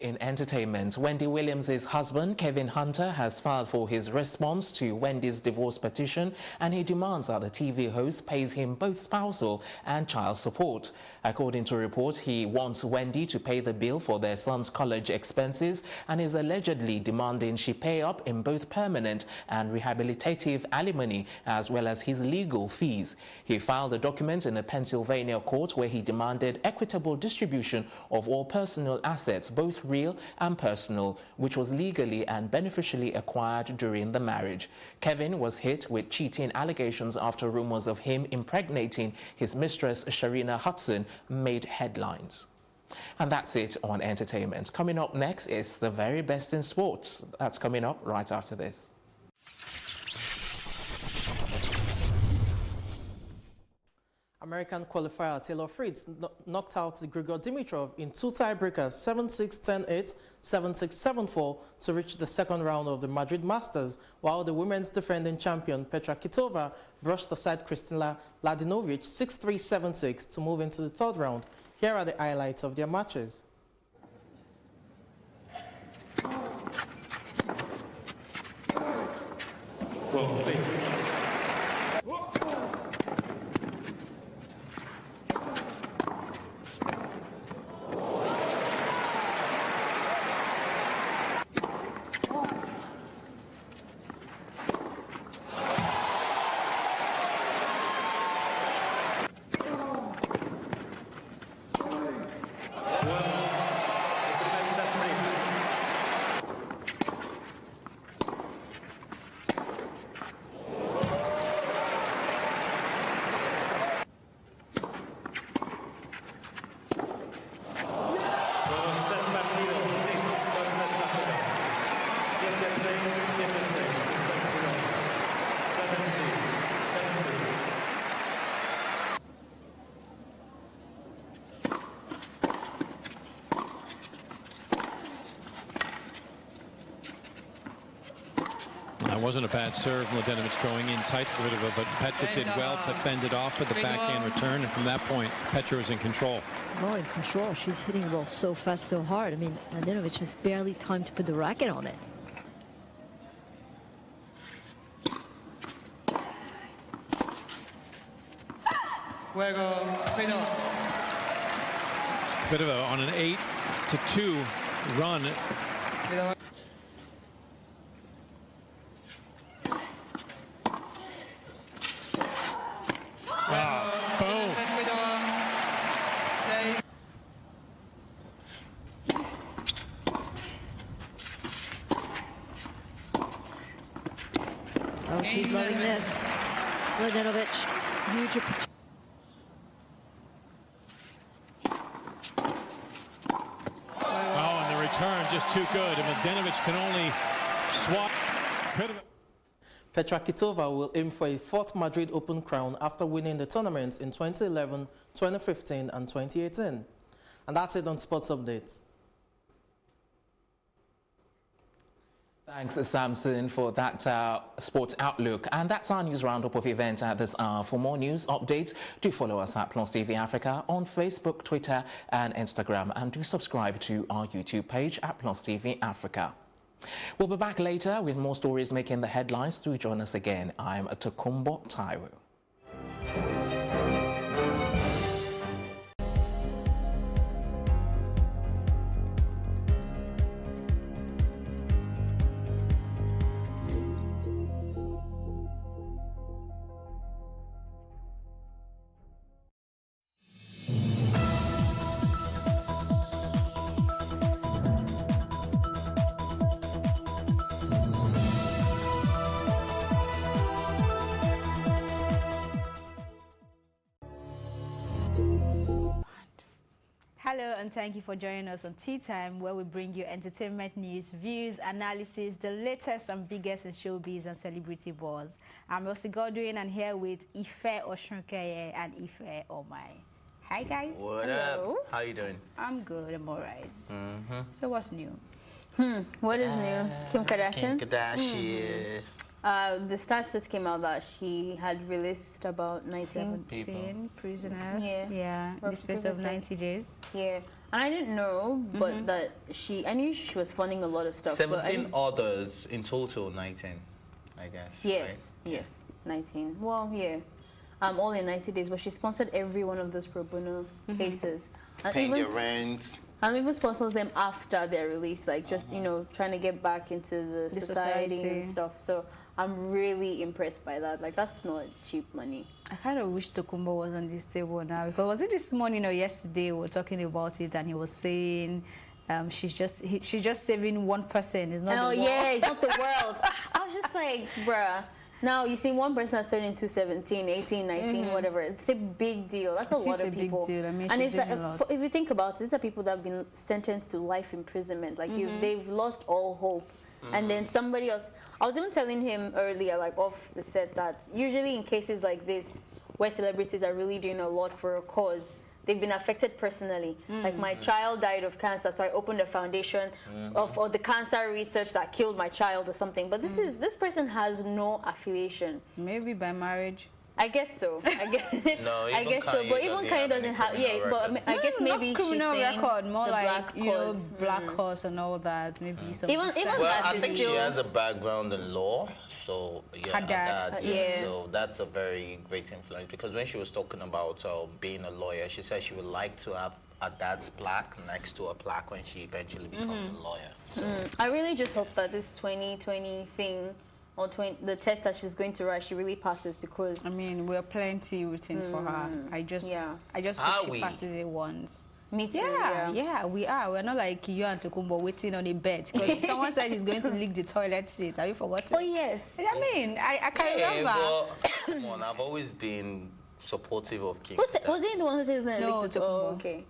in entertainment, Wendy Williams' husband, Kevin Hunter, has filed for his response to Wendy's divorce petition, and he demands that the TV host pays him both spousal and child support. According to reports, he wants Wendy to pay the bill for their son's college expenses and is allegedly demanding she pay up in both permanent and rehabilitative alimony, as well as his legal fees. He filed a document in a Pennsylvania court where he demanded equitable distribution of all personal assets, both real and personal, which was legally and beneficially acquired during the marriage. Kevin was hit with cheating allegations after rumors of him impregnating his mistress, Sharina Hudson, made headlines. And that's it on entertainment. Coming up next is the very best in sports. That's coming up right after this. American qualifier Taylor Fritz knocked out Grigor Dimitrov in 2 tiebreakers, 7-6, 10-8, 7-6, 7-4 to reach the second round of the Madrid Masters, while the women's defending champion Petra Kvitova brushed aside Kristina Mladenovic 6-3, 7-6 to move into the third round. Here are the highlights of their matches. Well, thanks. It wasn't a bad serve, Mladenovic going in tight for Kvitova, but Petra did well to fend it off with the backhand return, and from that point, Petra was in control. Oh, in control. She's hitting the ball so fast, so hard. I mean, Mladenovic has barely time to put the racket on it. Kvitova on an 8-2 run. Oh, she's loving this. Mladenovic, huge opportunity. Oh, and the return just too good. And Mladenovic can only swap. Petra Kvitova will aim for a 4th Madrid Open crown after winning the tournaments in 2011, 2015 and 2018. And that's it on Sports Updates. Thanks, Samson, for that sports outlook. And that's our news roundup of events at this hour. For more news updates, do follow us at Plus TV Africa on Facebook, Twitter and Instagram. And do subscribe to our YouTube page at Plus TV Africa. We'll be back later with more stories making the headlines. Do join us again. I'm Tokumbo Taiwo. Hello and thank you for joining us on Tea Time, where we bring you entertainment news, views, analysis, the latest and biggest in showbiz and celebrity buzz. I'm Rosie Godwin and here with Ife Oshunkeye and Ife Omai. Hi guys. What Hello. up? How you doing? I'm good, I'm all right. So what's new? What is new? Kim Kardashian? Kim Kardashian. The stats just came out that she had released about 19 prisoners. Yeah. In the space of 90 days. Yeah. And I didn't know, but that I knew she was funding a lot of stuff. 17 others in total, 19, I guess. Yes, right? yes, 19. Well, yeah. All in 90 days, but she sponsored every one of those pro bono cases. And Paying their rent. And even sponsors them after their release, like just, you know, trying to get back into the society and stuff. So I'm really impressed by that. Like, that's not cheap money. I kind of wish Tokumbo was on this table now, because was it this morning or yesterday we were talking about it, and he was saying she's just saving 1%. It's not the world. Yeah, it's not the world. I was just like, bruh. Now, you see one person that's turning 17, 18, 19, whatever. It's a big deal. That's a lot of people. Big deal. I mean, and it's like, if you think about it, these are people that have been sentenced to life imprisonment. Like, they've lost all hope. And then somebody else, I was even telling him earlier, like off the set, that usually in cases like this, where celebrities are really doing a lot for a cause, they've been affected personally. Like, my child died of cancer, so I opened a foundation for the cancer research that killed my child or something. But this person has no affiliation. Maybe by marriage. I guess so. No, I guess so. But even Kanye doesn't have. Yeah, but I guess maybe not criminal she's saying record, more the like black cause. black cause and all that. Maybe some. Even Well, that I is think she still. has a background in law, so yeah, Her dad, yeah. So that's a very great influence, because when she was talking about being a lawyer, she said she would like to have a dad's plaque next to a plaque when she eventually becomes a lawyer. So. I really just hope that this 2020 thing, or the test that she's going to write, she really passes, because I mean, we're plenty rooting for her. I just hope she passes it once. Me too. Yeah, we are. We're not like you and Tokumbo waiting on a bed, because someone said he's going to leak the toilet seat. Have you forgotten? Oh yes. I mean, I can remember. But, come on, I've always been supportive of King. Was he the one who said he was going to leak the toilet? Oh, okay.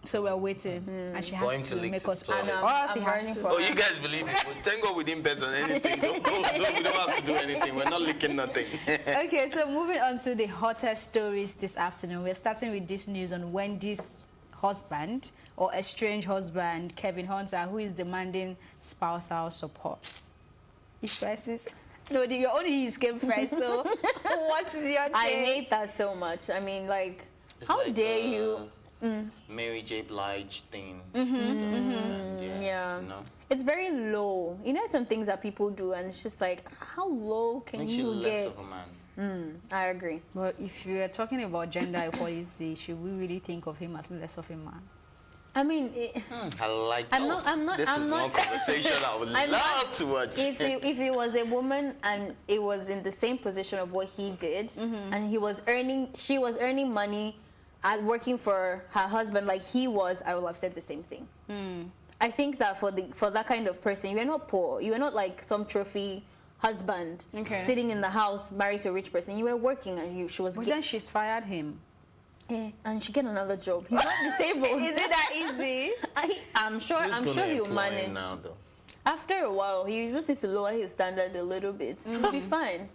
So we're waiting, and she has to make us. I'm burning for her. You guys believe it? But thank God we didn't bet on anything. So we don't have to do anything. We're not leaking nothing. Okay, so moving on to the hottest stories this afternoon. We're starting with this news on Wendy's husband, or estranged husband, Kevin Hunter, who is demanding spousal support. If Francis, no, your own his came first. So, what's your take? I hate that so much. I mean, like, how dare you? Mary J. Blige thing. Yeah. No. It's very low. You know, some things that people do, and it's just like, how low can Makes you you get? less of a man. I agree. But if you are talking about gender equality, should we really think of him as less of a man? I mean, I like. I'm not. This is one conversation I would love to watch. If it was a woman and it was in the same position of what he did, and she was earning money, working for her husband like he was, I would have said the same thing. I think that for that kind of person, you are not poor. You are not like some trophy husband sitting in the house married to a rich person. You were working, and she was. But then she's fired him. Yeah, and she get another job. He's not disabled. Is it that easy? I'm sure he'll manage. Now, though. After a while, he just needs to lower his standard a little bit. He'll be fine.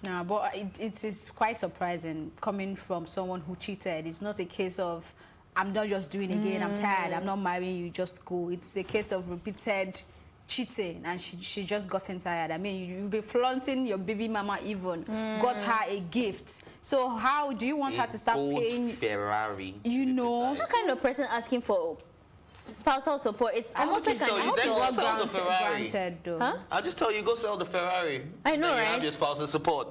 No, but it is quite surprising coming from someone who cheated. It's not a case of, I'm not just doing it again, I'm tired, I'm not marrying you, just go. It's a case of repeated cheating, and she just gotten tired. I mean, you've been flaunting your baby mama even, got her a gift. So how do you want her to start paying? Ferrari. You know. What kind of person asking for spousal support? It's almost like an insult. Granted, though. Huh? I'll just tell you, go sell the Ferrari. I know, then you right? have your spousal support.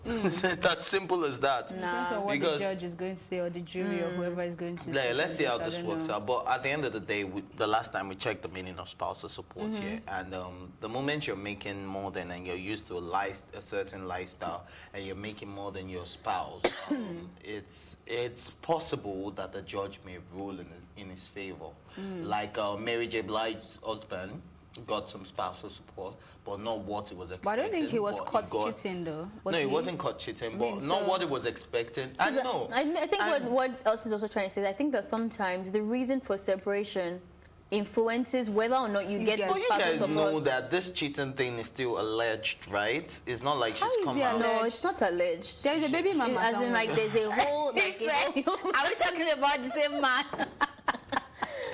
That's simple as that. Depends on what the judge is going to say, or the jury, or whoever is going to say. Let's see how this works out. But at the end of the day, the last time we checked the meaning of spousal support here, and the moment you're making more than, and you're used to a certain lifestyle, and you're making more than your spouse, it's possible that the judge may rule in his favor. Like Mary J. Blige's husband got some spousal support, but not what he was expecting. But I don't think he was caught cheating, though. No, he wasn't caught cheating, but not what he was expecting. I know. I think what else is also trying to say, I think that sometimes the reason for separation influences whether or not you get the spousal support. You guys support. know that this cheating thing is still alleged, right? It's not like she's come out. No, it's not alleged. There's a baby mama as in, like, there's a whole... Are we talking about the same man?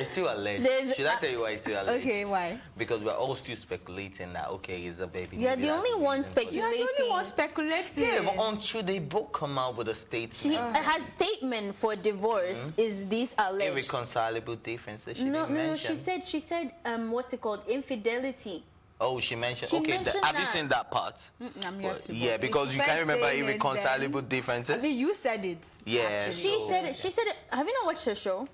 It's still alleged. Should I tell you why it's still alleged? Okay, why? Because we're all still speculating that, okay, is the baby. You're maybe the that's only the one reason for speculating. You're the only one speculating. Yeah, but until they both come out with a statement. Her statement for divorce is this alleged. Irreconcilable differences. She No, didn't no, no. mention. She said, what's it called? Infidelity. Oh, she mentioned. She Okay, mentioned have you that. seen that part? I'm yet to. Yeah, but because if you can't first remember saying it, irreconcilable then- differences. I mean, you said it. Yeah. actually. She said it. She said it. Have you not watched her show?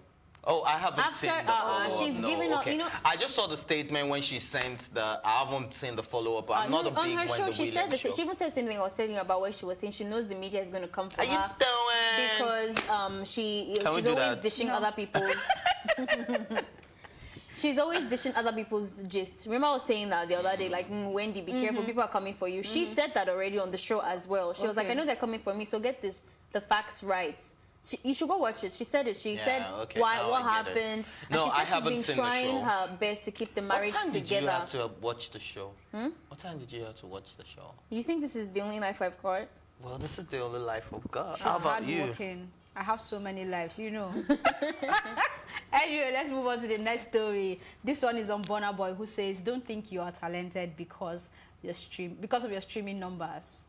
Oh, I haven't After, seen the follow-up. she's no, giving up, okay. you know- I just saw the statement when she sent the. I haven't seen the follow-up. I'm not a big on her when show, the she said Williams this. show. She even said something I was telling you about where she was saying she knows the media is going to come for How you her doing? because she's Can we always do that? dishing other people's. She's always dishing other people's gist. Remember I was saying that the other day, like, Wendy, be careful, people are coming for you. She said that already on the show as well. She was like, Okay. I know they're coming for me, so get the facts right. You should go watch it. She said it. She said okay, what now I get it. happened. No, and she I said haven't she's seen been the trying show. her best to keep the marriage What time did together. you have to watch the show? Hmm? What time did you have to watch the show? You think this is the only life I've got? Well, this is the only life of God. She's How about you? hardworking. I have so many lives, you know. Anyway, let's move on to the next story. This one is on Burna Boy, who says, "Don't think you are talented because of your streaming numbers."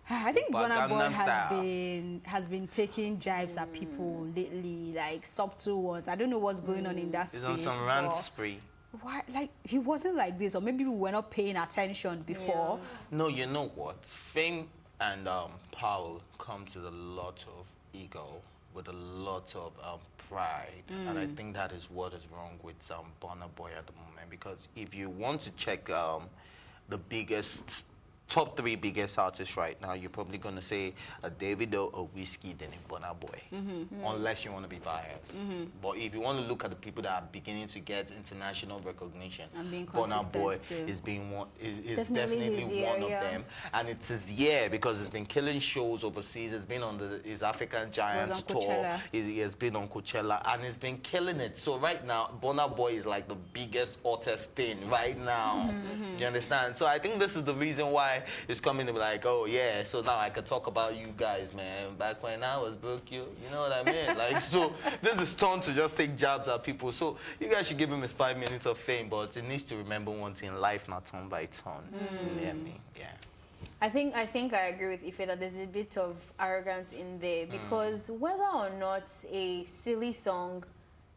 I think But Burna Boy Gangnam Style. has been taking jibes at people lately, like subtle ones. I don't know what's going on in that He's space. on some rant but spree. why? Like he wasn't like this, or maybe we were not paying attention before. No, you know what? Fame and power comes with a lot of ego, with a lot of pride, and I think that is what is wrong with Burna Boy at the moment. Because if you want to check the top 3 biggest artists right now, you're probably going to say a Davido, a Whiskey, then a Burna Boy, unless you want to be biased. But if you want to look at the people that are beginning to get international recognition, And being Burna Boy consistent too. is being one, is Definitely definitely his one of area. them, and it's his year because it's been killing shows overseas. It's been on his African Giants on tour. Coachella. He has been on Coachella, and he's been killing it. So right now, Burna Boy is like the biggest hottest thing right now. You understand? So I think this is the reason why it's coming to be like, oh yeah, so now I can talk about you guys, man. Back when I was broke, you know what I mean? Like, so this is turn to just take jabs at people. So you guys should give him his 5 minutes of fame, but it needs to remember one thing: life not turn by turn. You hear me? Yeah. I think I agree with Ife that there's a bit of arrogance in there because whether or not a silly song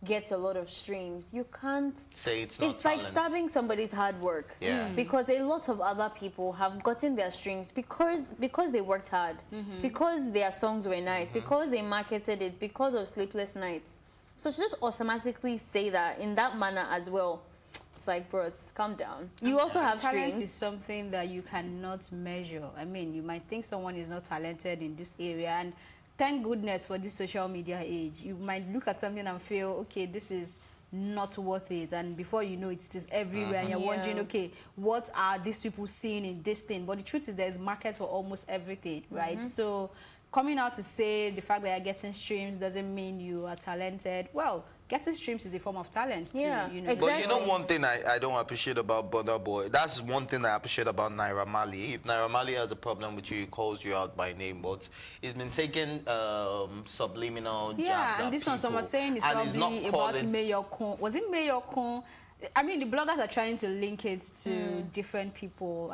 gets a lot of streams, you can't Say it's not it's like talent. stabbing somebody's hard work. Yeah. Because a lot of other people have gotten their streams because they worked hard, because their songs were nice, because they marketed it, because of Sleepless Nights. So to just automatically say that in that manner as well, it's like, bros, calm down. You also have Talent streams. is something that you cannot measure. I mean, you might think someone is not talented in this area, and thank goodness for this social media age. You might look at something and feel, okay, this is not worth it, and before you know it, it is everywhere, and you're wondering, okay, what are these people seeing in this thing? But the truth is there's market for almost everything, right? So coming out to say the fact that you're getting streams doesn't mean you are talented. Well, getting streams is a form of talent too. Yeah, You know? But you know one thing I don't appreciate about Burna Boy? That's one thing I appreciate about Naira Marley. If Naira Marley has a problem with you, he calls you out by name, but he's been taking subliminal jabs Yeah, at and this one people. someone saying is And he's not probably about calling- Mayor Kun. Was it Mayor Kun? I mean, the bloggers are trying to link it to different people.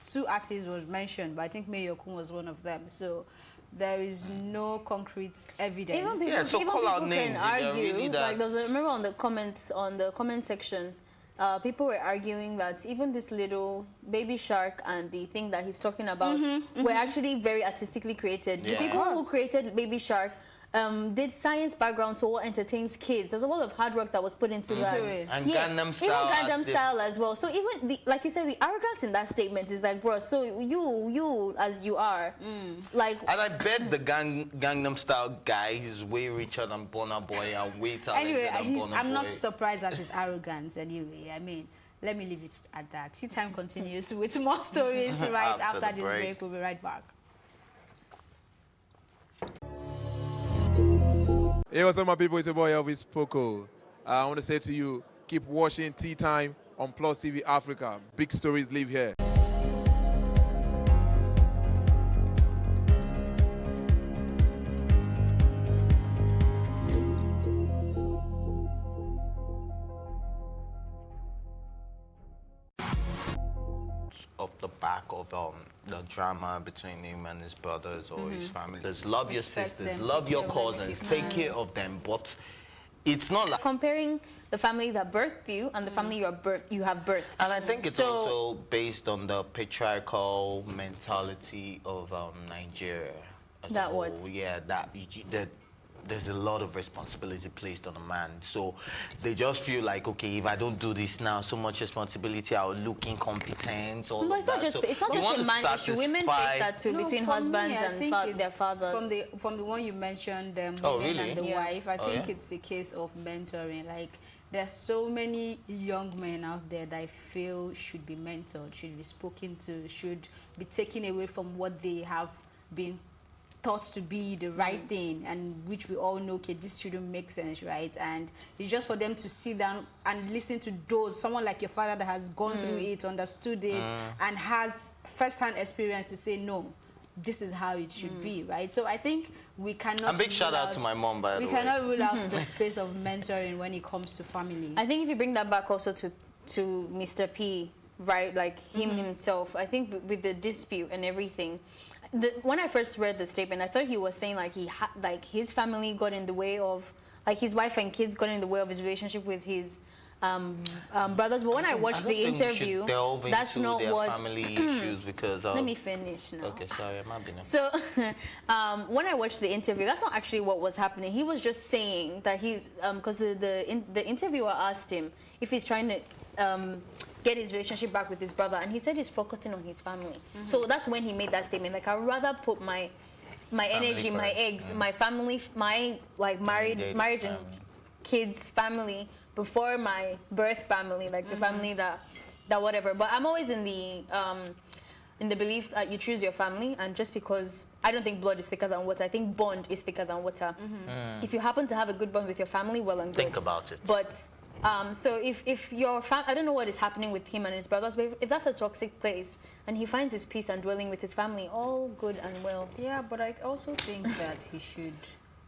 2 artists was mentioned, but I think Mayor Kun was one of them. So there is no concrete evidence. Even people, Yeah, so even call out people names can if they're argue. really that- Like, remember on the comment section, people were arguing that even this little Baby Shark and the thing that he's talking about were actually very artistically created. The Yeah. people who created Baby Shark did science background, so what entertains kids. There's a lot of hard work that was put into that. it. And Yeah, Gangnam even Style Gangnam at the- Style as well. So even like you said, the arrogance in that statement is like, bro, so you as you are, like. And I bet the Gangnam Style guy is way richer than Burna Boy and way talented Anyway, than Burna Boy. I'm not surprised at his arrogance anyway. I mean, let me leave it at that. Tea Time continues with more stories right After after the this break. break. We'll be right back. Hey, what's up, my people? It's your boy Elvis Poco. I want to say to you, keep watching Tea Time on Plus TV Africa. Big stories live here. off the back of the drama between him and his brothers or his family. Just love your Respect sisters, them, love take your care of them if cousins, you take can. care of them, but it's not like... Comparing the family that birthed you and the family you have birthed. And I think it's So- also based on the patriarchal mentality of Nigeria. As a That whole. what? Yeah, that there's a lot of responsibility placed on a man. So they just feel like, okay, if I don't do this now, so much responsibility, I'll look incompetent. All But of it's not that. just So it's not you want just to a man issue. Women face satisfy- that too between for husbands me, I and think their it's fathers. From the one you mentioned, women Oh, really? and the Yeah. wife, I Oh, think yeah? it's a case of mentoring. Like, there's so many young men out there that I feel should be mentored, should be spoken to, should be taken away from what they have been thought to be the right thing, and which we all know, okay, this shouldn't make sense, right? And it's just for them to sit down and listen to someone like your father that has gone through it, understood it, and has first-hand experience to say, no, this is how it should be, right? So I think we cannot... And big shout out to my mom, by the way. We cannot rule out the space of mentoring when it comes to family. I think if you bring that back also to Mr. P, right, like him himself, I think with the dispute and everything, when I first read the statement, I thought he was saying like his family got in the way of, like his wife and kids got in the way of his relationship with his brothers. But when I watched the interview, that's not what family issues because of... Let me finish now. Okay, sorry, I'm not being... So, when I watched the interview, that's not actually what was happening. He was just saying that he's, because the interviewer asked him if he's trying to get his relationship back with his brother, and he said he's focusing on his family. So that's when he made that statement. Like, I'd rather put my energy, my eggs, my family, my marriage and kids, family before my birth family, like the family that whatever. But I'm always in the belief that you choose your family, and just because I don't think blood is thicker than water, I think bond is thicker than water. If you happen to have a good bond with your family, well and good. Think about it. But so if your I don't know what is happening with him and his brothers, but if that's a toxic place and he finds his peace and dwelling with his family, all good and well. Yeah, but I also think that he should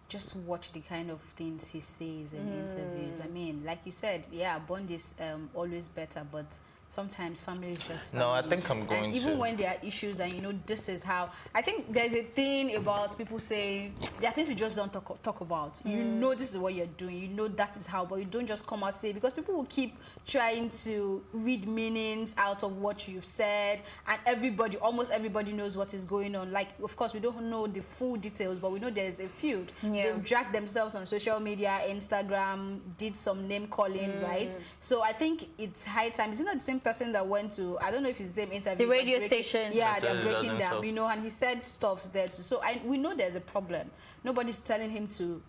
just watch the kind of things he says in interviews. I mean, like you said, yeah, bond is always better, but sometimes family is just family. No, I think I'm going and even to... when there are issues and, you know, this is how... I think there's a thing about people saying, there are things you just don't talk about. You know this is what you're doing. You know that is how, but you don't just come out and say it, because people will keep trying to read meanings out of what you've said, and almost everybody knows what is going on. Like, of course, we don't know the full details, but we know there's a feud. Yeah. They've dragged themselves on social media, Instagram, did some name calling, right? So I think it's high time. Is it not the same person that went to, I don't know if it's the same interview. The radio station. Yeah, That's they're it, breaking doesn't down, help. you know, and he said stuffs there too. So we know there's a problem. Nobody's telling him to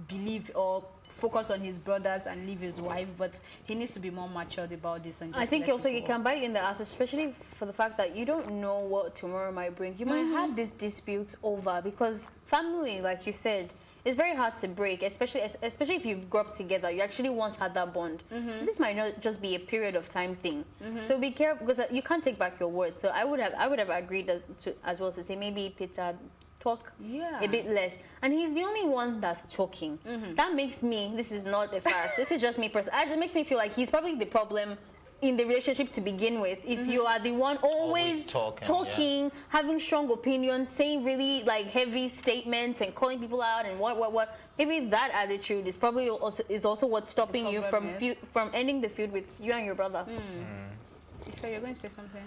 believe or focus on his brothers and leave his wife, but he needs to be more matured about this. And just I think let also it you go. can bite in the ass, especially for the fact that you don't know what tomorrow might bring. You might have these disputes over, because family, like you said, is very hard to break, especially if you've grown up together. You actually once had that bond. This might not just be a period of time thing. So be careful, because you can't take back your word. So I would have agreed as well to say maybe Peter talk a bit less, and he's the only one that's talking. That makes me, this is not a fact, this is just me personally, it makes me feel like he's probably the problem in the relationship to begin with. If you are the one always talking, having strong opinions, saying really like heavy statements and calling people out and what, maybe that attitude is probably also what's stopping you from ending the feud with you and your brother. If you're going to say something.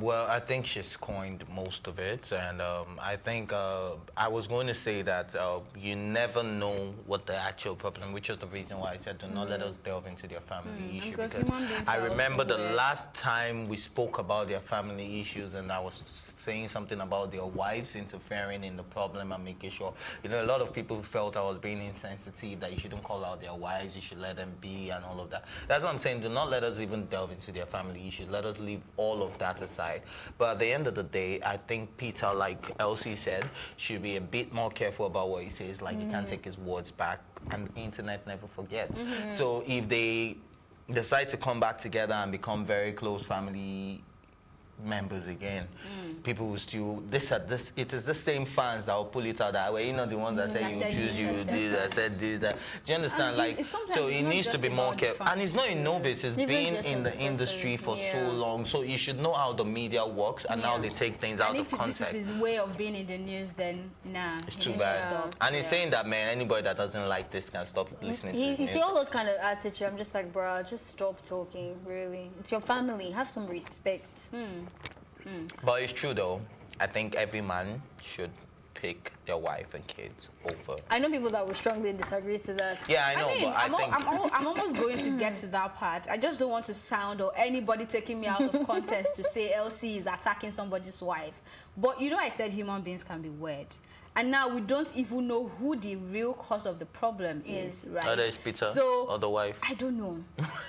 Well, I think she's coined most of it, and I think I was going to say that you never know what the actual problem, which is the reason why I said do not let us delve into their family issue. Because Because human beings I are remember also the weird. last time we spoke about their family issues, and I was saying something about their wives interfering in the problem and making sure, you know, a lot of people felt I was being insensitive, that you shouldn't call out their wives, you should let them be, and all of that. That's what I'm saying. Do not let us even delve into their family issues. Let us leave all of that aside. But at the end of the day, I think Peter, like Elsie said, should be a bit more careful about what he says. Like, he can't take his words back, and the internet never forgets. So if they decide to come back together and become very close family, members again. People will still it is the same fans that will pull it out that way. You know, the ones that say you choose, you do that, said this, that. Do you understand? Like, so it needs to be more careful. And it's not a novice, it's been in the industry for so long. So you should know how the media works and how they take things out of context. If this is his way of being in the news, then nah. It's too bad. And he's saying that, man, anybody that doesn't like this can stop listening to You see all those kind of attitude, I'm just like, bro, just stop talking, really. It's your family, have some respect. But it's true though. I think every man should pick their wife and kids over. I know people that would strongly disagree to that. Yeah, I know, but I think... I'm almost going to get to that part. I just don't want to sound or anybody taking me out of context to say LC is attacking somebody's wife. But you know, I said human beings can be weird. And now we don't even know who the real cause of the problem is, right? Whether it's Peter or the wife. I don't know.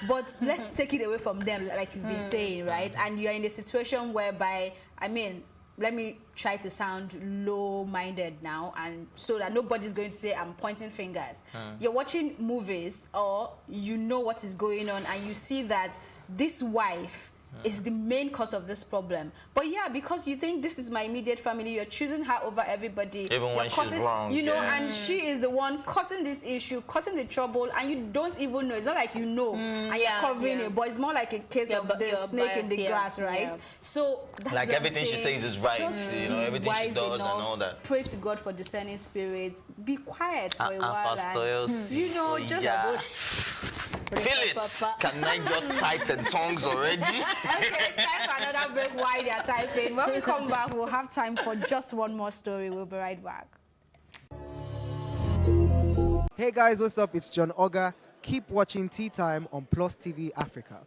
But let's take it away from them, like you've been saying, right? And you're in a situation whereby, I mean, let me try to sound low-minded now, and so that nobody's going to say I'm pointing fingers. You're watching movies, or you know what is going on, and you see that this wife is the main cause of this problem. But yeah, because you think this is my immediate family, you're choosing her over everybody. Even when she's wrong. You know, and she is the one causing this issue, causing the trouble, and you don't even know. It's not like you know, and you're covering it, but it's more like a case of the snake in the grass, right? So that's like what everything she says is right. Just you know, everything she does and all that. Pray to God for discerning spirits. Be quiet for a while. And you know, just feel it. Can I just type in tongues already? Okay, time for another break while they're typing. When we come back, we'll have time for just one more story. We'll be right back. Hey guys, what's up? It's John Oga. Keep watching Tea Time on Plus TV Africa.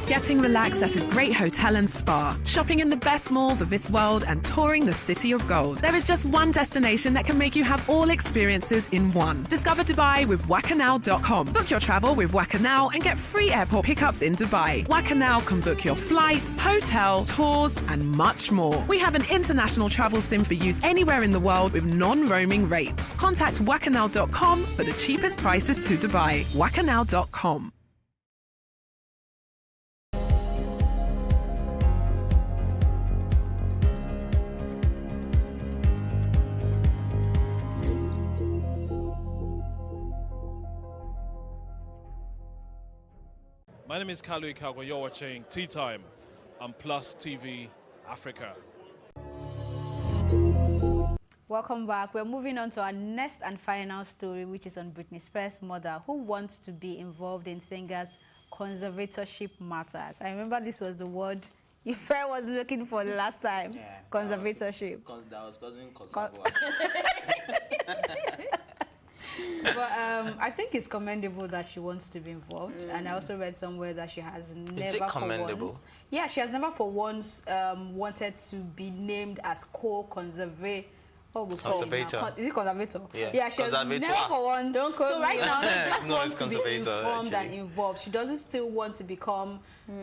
Getting relaxed at a great hotel and spa, shopping in the best malls of this world, and touring the City of Gold. There is just one destination that can make you have all experiences in one. Discover Dubai with Wakanow.com. Book your travel with Wakanow and get free airport pickups in Dubai. Wakanow can book your flights, hotel, tours, and much more. We have an international travel sim for use anywhere in the world with non-roaming rates. Contact Wakanow.com for the cheapest prices to Dubai. Wakanow.com. My name is Kalu Ikago. You're watching Tea Time on Plus TV Africa. Welcome back. We're moving on to our next and final story, which is on Britney Spears' mother, who wants to be involved in singer's conservatorship matters. I remember this was the word Ife was looking for the last time. Yeah, conservatorship. That was causing But I think it's commendable that she wants to be involved, and I also read somewhere that she has never for once. Yeah, she has never for once wanted to be named as co-conservator. Conservator. Is it conservator? Yeah, she has never for once. Don't call so right me. now she just wants to be actually. informed and involved. She doesn't still want to become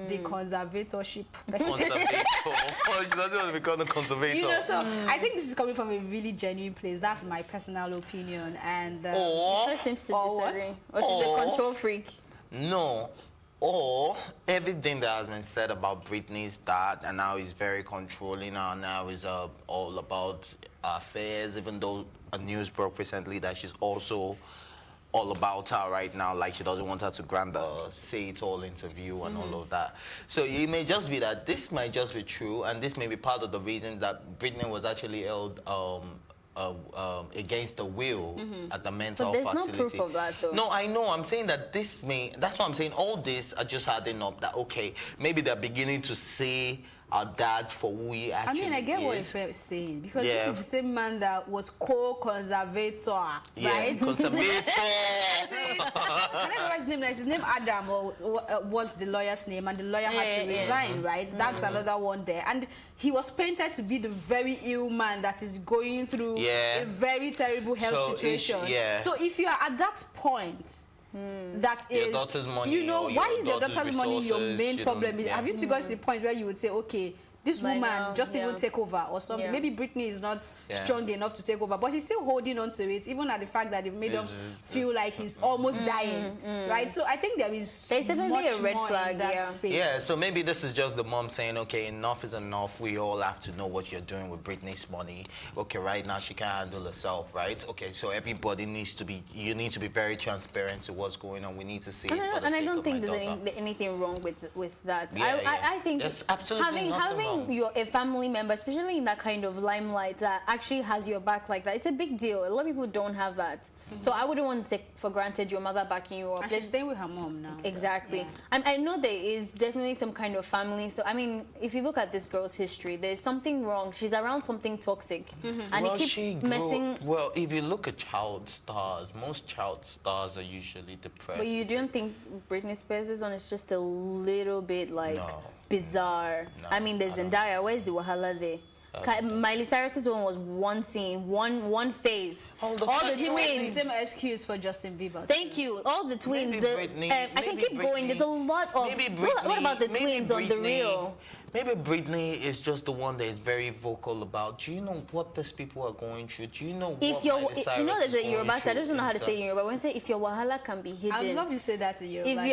the conservatorship. Conservator. Oh, she doesn't want to become the conservator. You know, so I think this is coming from a really genuine place. That's my personal opinion. And she seems to disagree. Or she's a control freak. No. Or everything that has been said about Britney's dad, and now he's very controlling, and now he's all about affairs, even though a news broke recently that she's also all about her right now, like she doesn't want her to grant the say-it-all interview and all of that. So it may just be that this might just be true, and this may be part of the reason that Britney was actually held against the will at the mental facility. But there's no proof of that, though. No, I know. I'm saying that this may... That's what I'm saying. All this are just adding up that, okay, maybe they're beginning to see our dad for who he actually is. I mean, I get what you're saying, because this is the same man that was co-conservator, right? Conservator. I remember his name. His name Adam was the lawyer's name, and the lawyer had to resign, right? That's another one there. And he was painted to be the very ill man that is going through a very terrible health situation. So if you are at that point, that is, daughter's money, you know, why is your daughter's money your main problem? Yeah. Have you got to the point where you would say, okay, this By woman now, just yeah. even take over or something. Yeah. Maybe Britney is not Yeah. strong enough to take over, but he's still holding on to it, even at the fact that they've made him feel like he's almost dying, right? So I think There's definitely much a red more flag, in that yeah. space. Yeah, so maybe this is just the mom saying, okay, enough is enough. We all have to know what you're doing with Britney's money. Okay, right now she can't handle herself, right? Okay, so everybody needs to be, you need to be very transparent to what's going on. We need to see it for the And I sake don't of think my there's daughter. anything wrong with that. Yeah, I think there's absolutely nothing wrong. a family member, especially in that kind of limelight, that actually has your back like that, it's a big deal. A lot of people don't have that. So I wouldn't want to take for granted your mother backing you up. And she's staying with her mom now. Exactly. Yeah. I know there is definitely some kind of family. So I mean, if you look at this girl's history, there's something wrong. She's around something toxic, and Well, it keeps she grew- messing. Well, if you look at child stars, most child stars are usually depressed. But you don't think Britney Spears' one is just a little bit like bizarre? No, I mean, there's Zendaya. Where's the wahala there? Miley Cyrus's one was one scene, one phase. All the He makes twins. the same excuse for Justin Bieber. Thank you. All the twins. Maybe Britney- I can maybe keep going. There's a lot of. Maybe What about the maybe twins on the Britney- real? Maybe Britney is just the one that is very vocal about. Do you know what these people are going through? Do you know If what you're, Miley you Cyrus know, there's is a going Yoruba. I through don't know how to and say it stuff? in Yoruba. When I say if your wahala can be hidden, I love you say that to Yoruba.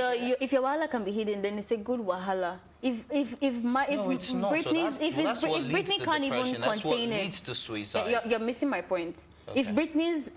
if your wahala can be hidden, then it's a good wahala. If No, it's not. So Britney's that's what if leads Britney to can't depression. even That's what contain leads it, to suicide. you're missing my point. If Britney's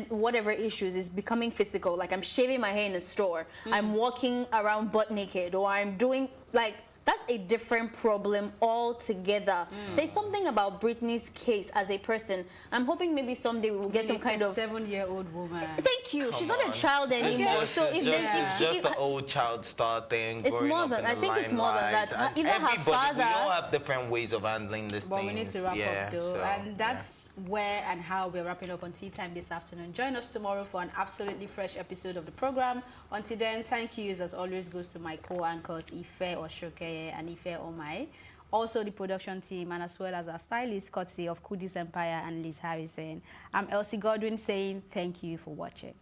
whatever issues is becoming physical, like I'm shaving my hair in a store, I'm walking around butt naked, or I'm doing like. That's a different problem altogether. There's something about Britney's case as a person. I'm hoping maybe someday we will get some kind of 7-year-old woman. Thank you. She's Come not on. a child anymore. So if It's just the old child star thing. It's growing more up than- in I the think it's more than limelight, that. and Either her everybody, we father- all have different ways of handling this But thing. we need to wrap up though, and that's where and how we're wrapping up on Tea Time this afternoon. Join us tomorrow for an absolutely fresh episode of the program. Until then, thank yous as always goes to my co-anchors Ife Oshokeye and Ife Omai. Also the production team, and as well as our stylist courtesy of Kudis Empire and Liz Harrison. I'm Elsie Godwin saying thank you for watching.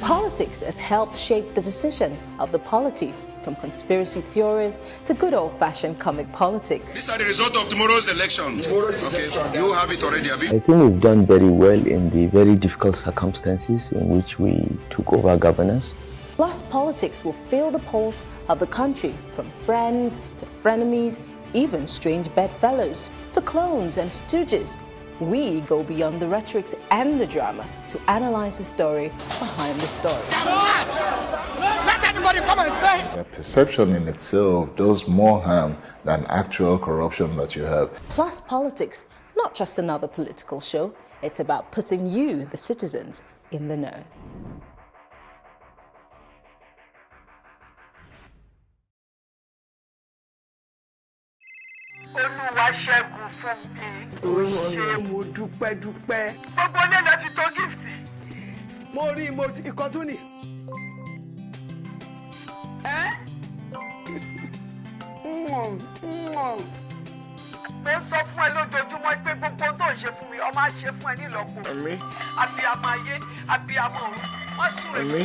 Politics has helped shape the decision of the polity, from conspiracy theories to good old-fashioned comic politics. These are the results of tomorrow's election. Okay, you have it already, have you? I think we've done very well in the very difficult circumstances in which we took over governance. Plus, politics will fill the polls of the country, from friends to frenemies, even strange bedfellows, to clones and stooges. We go beyond the rhetorics and the drama to analyze the story behind the story. Let anybody come and say. The perception in itself does more harm than actual corruption that you have. Plus, politics, not just another political show. It's about putting you, the citizens, in the know. Olúwaṣẹ́gun fún mi. Ó ṣe mo dúpẹ́ dúpẹ́. Gbogbo ilé lọ ti tó gift. Mo rí ikọ̀ tún ni. Mo sọ fún ẹ lójoojúmọ́ pé gbogbo tó ń ṣe fún mi, ọmọ á ṣe fún ẹ nílọ́po. Abiyamọ ayé, abiyamọ ọ̀run, wọ́n súre fún mi.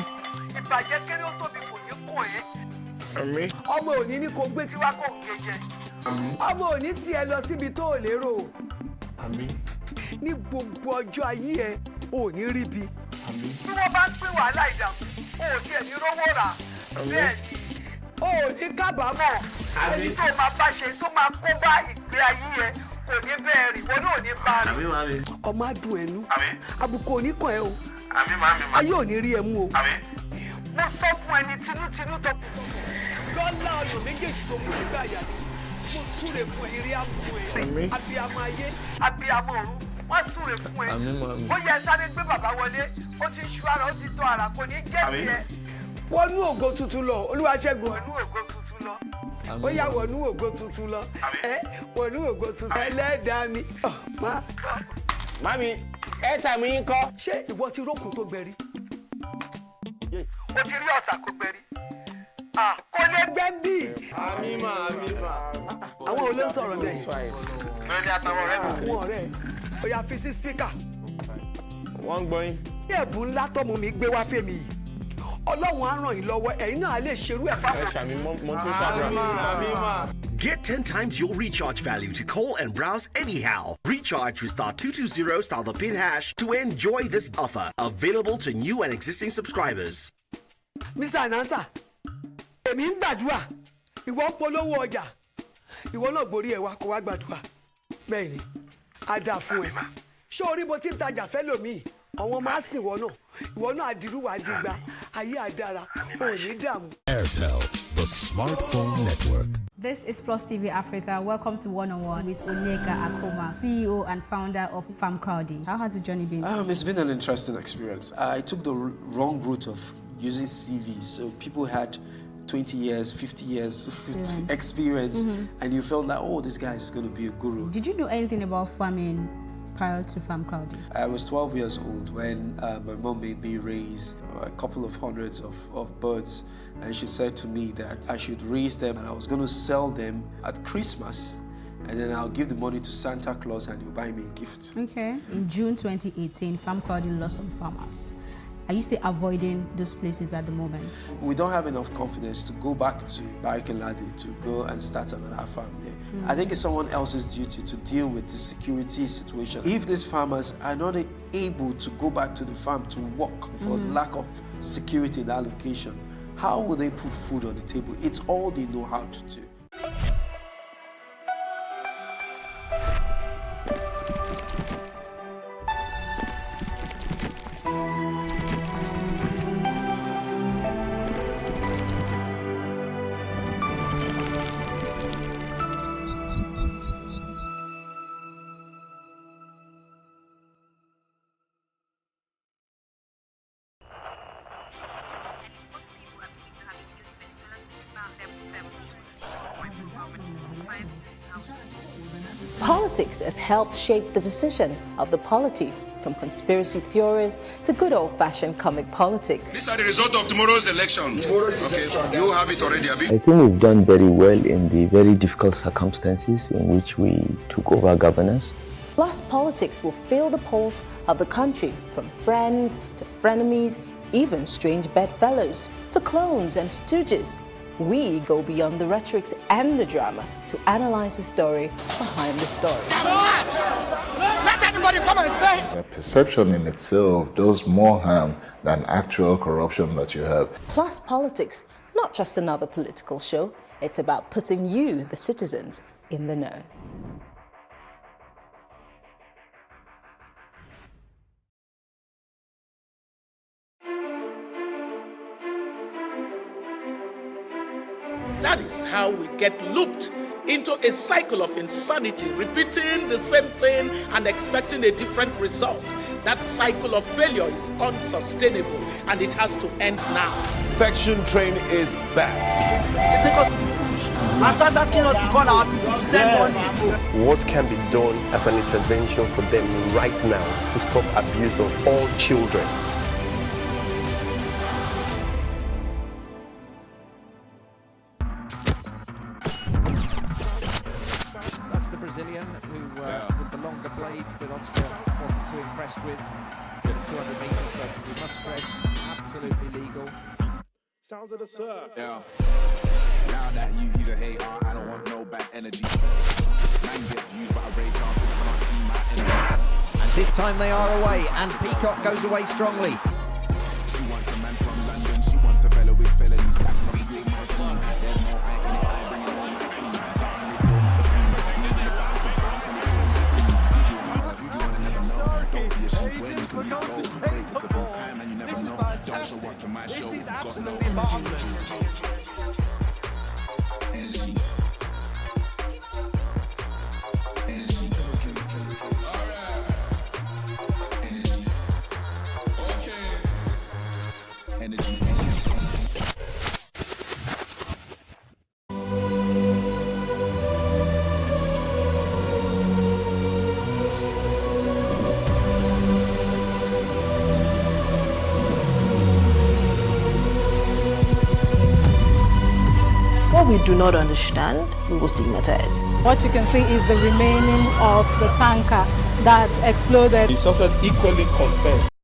Ìbàjẹ́ kéré ó tóbi kò ní kún ẹ́. Ọmọ òní ní kò gbé tiwa kò ń gé ọmọ òní tí ẹ lọ síbi tó ò lérò ní gbogbo ọjọ́ ayé ẹ ò ní ríbi tí wọ́n bá ń pín wàhálà ìdààmú ò tiẹ̀ ní rówó rà bẹ́ẹ̀ ni ò ní kábàámọ̀ èyí tó máa bá ṣe tó máa kó bá ìgbé ayé ẹ kò ní bẹ́ẹ̀ rí wọn náà ní bá rí. ọmọ adùn ẹnu àbùkù ò ní kàn ẹ́ o ayé ò ní rí ẹ mú o. mo sọ fún ẹni tinútinú tó kù lọ́lá ọyọ̀ méjèèjì tó kù nígbà yà ni mo súre fún eré àbúrò ẹ abiyamọ ayé abiyamọ ọ̀run wọ́n súre fún ẹ ó yẹ sáré gbé bàbá wọlé ó ti ṣú ara ó ti tọ́ ara kò ní jẹ́ tiẹ̀. wọnú ògo tuntun lọ Olúwaṣẹ́gun wọnú ògo tuntun lọ ó yá wọnú ògo tuntun lọ wọnú ògo tuntun ẹlẹ́dàá mi. Mami ẹ tà mí kọ́. ṣé ìwọ ti rókun tó gbẹ rí o ti rí ọ̀sà kò gbẹ̀rí kò lè gbẹ́ndì. àmìmà. àwọn olè ń sọ̀rọ̀ bẹ́ẹ̀. lórí àtàwọn ọ̀rẹ́ mi. àwọn ọ̀rẹ́ ó yá fi sí spíkà. wọ́n ń gbọ́ yín. ní ẹ̀bùn ńlá tọ́mọ mi gbé wá fèmí yìí ọlọ́run á ràn yín lọ́wọ́ ẹ̀yin náà lè ṣerú ẹ̀ ẹ ṣàmì mo tún ṣàdúrà. àmìmà. Get 10 times your recharge value to call and browse anyhow. Recharge with *220 star the pin hash to enjoy this offer. Available to new and existing subscribers. Mr. Anansa, èmi ń gbàdúrà, ìwọ ń polówó ọjà, ìwọ náà borí ẹ̀ wá kó wá gbàdúrà. Bẹ́ẹ̀ ni, a dáa fún ẹ. Ṣé orí bó ti ń tajà fẹ́ lòmíì? Àwọn máa sìn ìwọ náà àdìrú wà dìgbà, ayé àdára, ò ní dààmú. Airtel, the smartphone network. This is Plus TV Africa. Welcome to One on One with Onyeka Akoma, CEO and founder of Farm Crowdy. How has the journey been? It's been an interesting experience. I took the wrong route of using CVs. So people had 20 years, 50 years experience and you felt like, oh, this guy is going to be a guru. Did you know anything about farming prior to Farm Crowdy? I was 12 years old when my mom made me raise a couple of hundreds of birds, and she said to me that I should raise them and I was going to sell them at Christmas, and then I'll give the money to Santa Claus and he'll buy me a gift. Okay. In June 2018, Farm Crowdy lost some farmers. Are you still avoiding those places at the moment? We don't have enough confidence to go back to Barking Ladi to go and start another farm here. I think it's someone else's duty to deal with the security situation. If these farmers are not able to go back to the farm to work for lack of security in that location, how will they put food on the table? It's all they know how to do. Politics has helped shape the decision of the polity, from conspiracy theories to good old-fashioned comic politics. These are the results of tomorrow's election. Okay, you have it already, have you? I think we've done very well in the very difficult circumstances in which we took over governance. Plus, politics will fill the polls of the country, from friends to frenemies, even strange bedfellows to clones and stooges. We go beyond the rhetorics and the drama to analyze the story behind the story. Let anybody come and say. The perception in itself does more harm than actual corruption that you have. Plus Politics, not just another political show. It's about putting you, the citizens, in the know. That is how we get looped into a cycle of insanity, repeating the same thing and expecting a different result. That cycle of failure is unsustainable and it has to end now. Perfection Train is back. They take us to the bush and start asking us to call our people to send money. What can be done as an intervention for them right now to stop abuse of all children? That's the Brazilian who, with the longer blades that Austria wasn't too impressed with. 200 metres, but we must stress, absolutely legal. Sounds of the surf. Yeah. Now that you either hate or I don't want no bad energy. Man get views by radar, I can't see my enemy. And this time they are away, and Peacock goes away strongly. She wants a man from London, she wants a fellow with felonies. That's not being my team. There's no I in it, I bring it on my team. Just when it's all my team. Even the bounce is bounce when it's all my team. You wanna never know. Don't be a sheep when you can be bold. Great, it's a good time and you never know. Don't show up to my show. This is Got no absolutely marvelous. we do not understand, we will stigmatize. What you can see is the remaining of the tanker that exploded. The suspect equally confessed.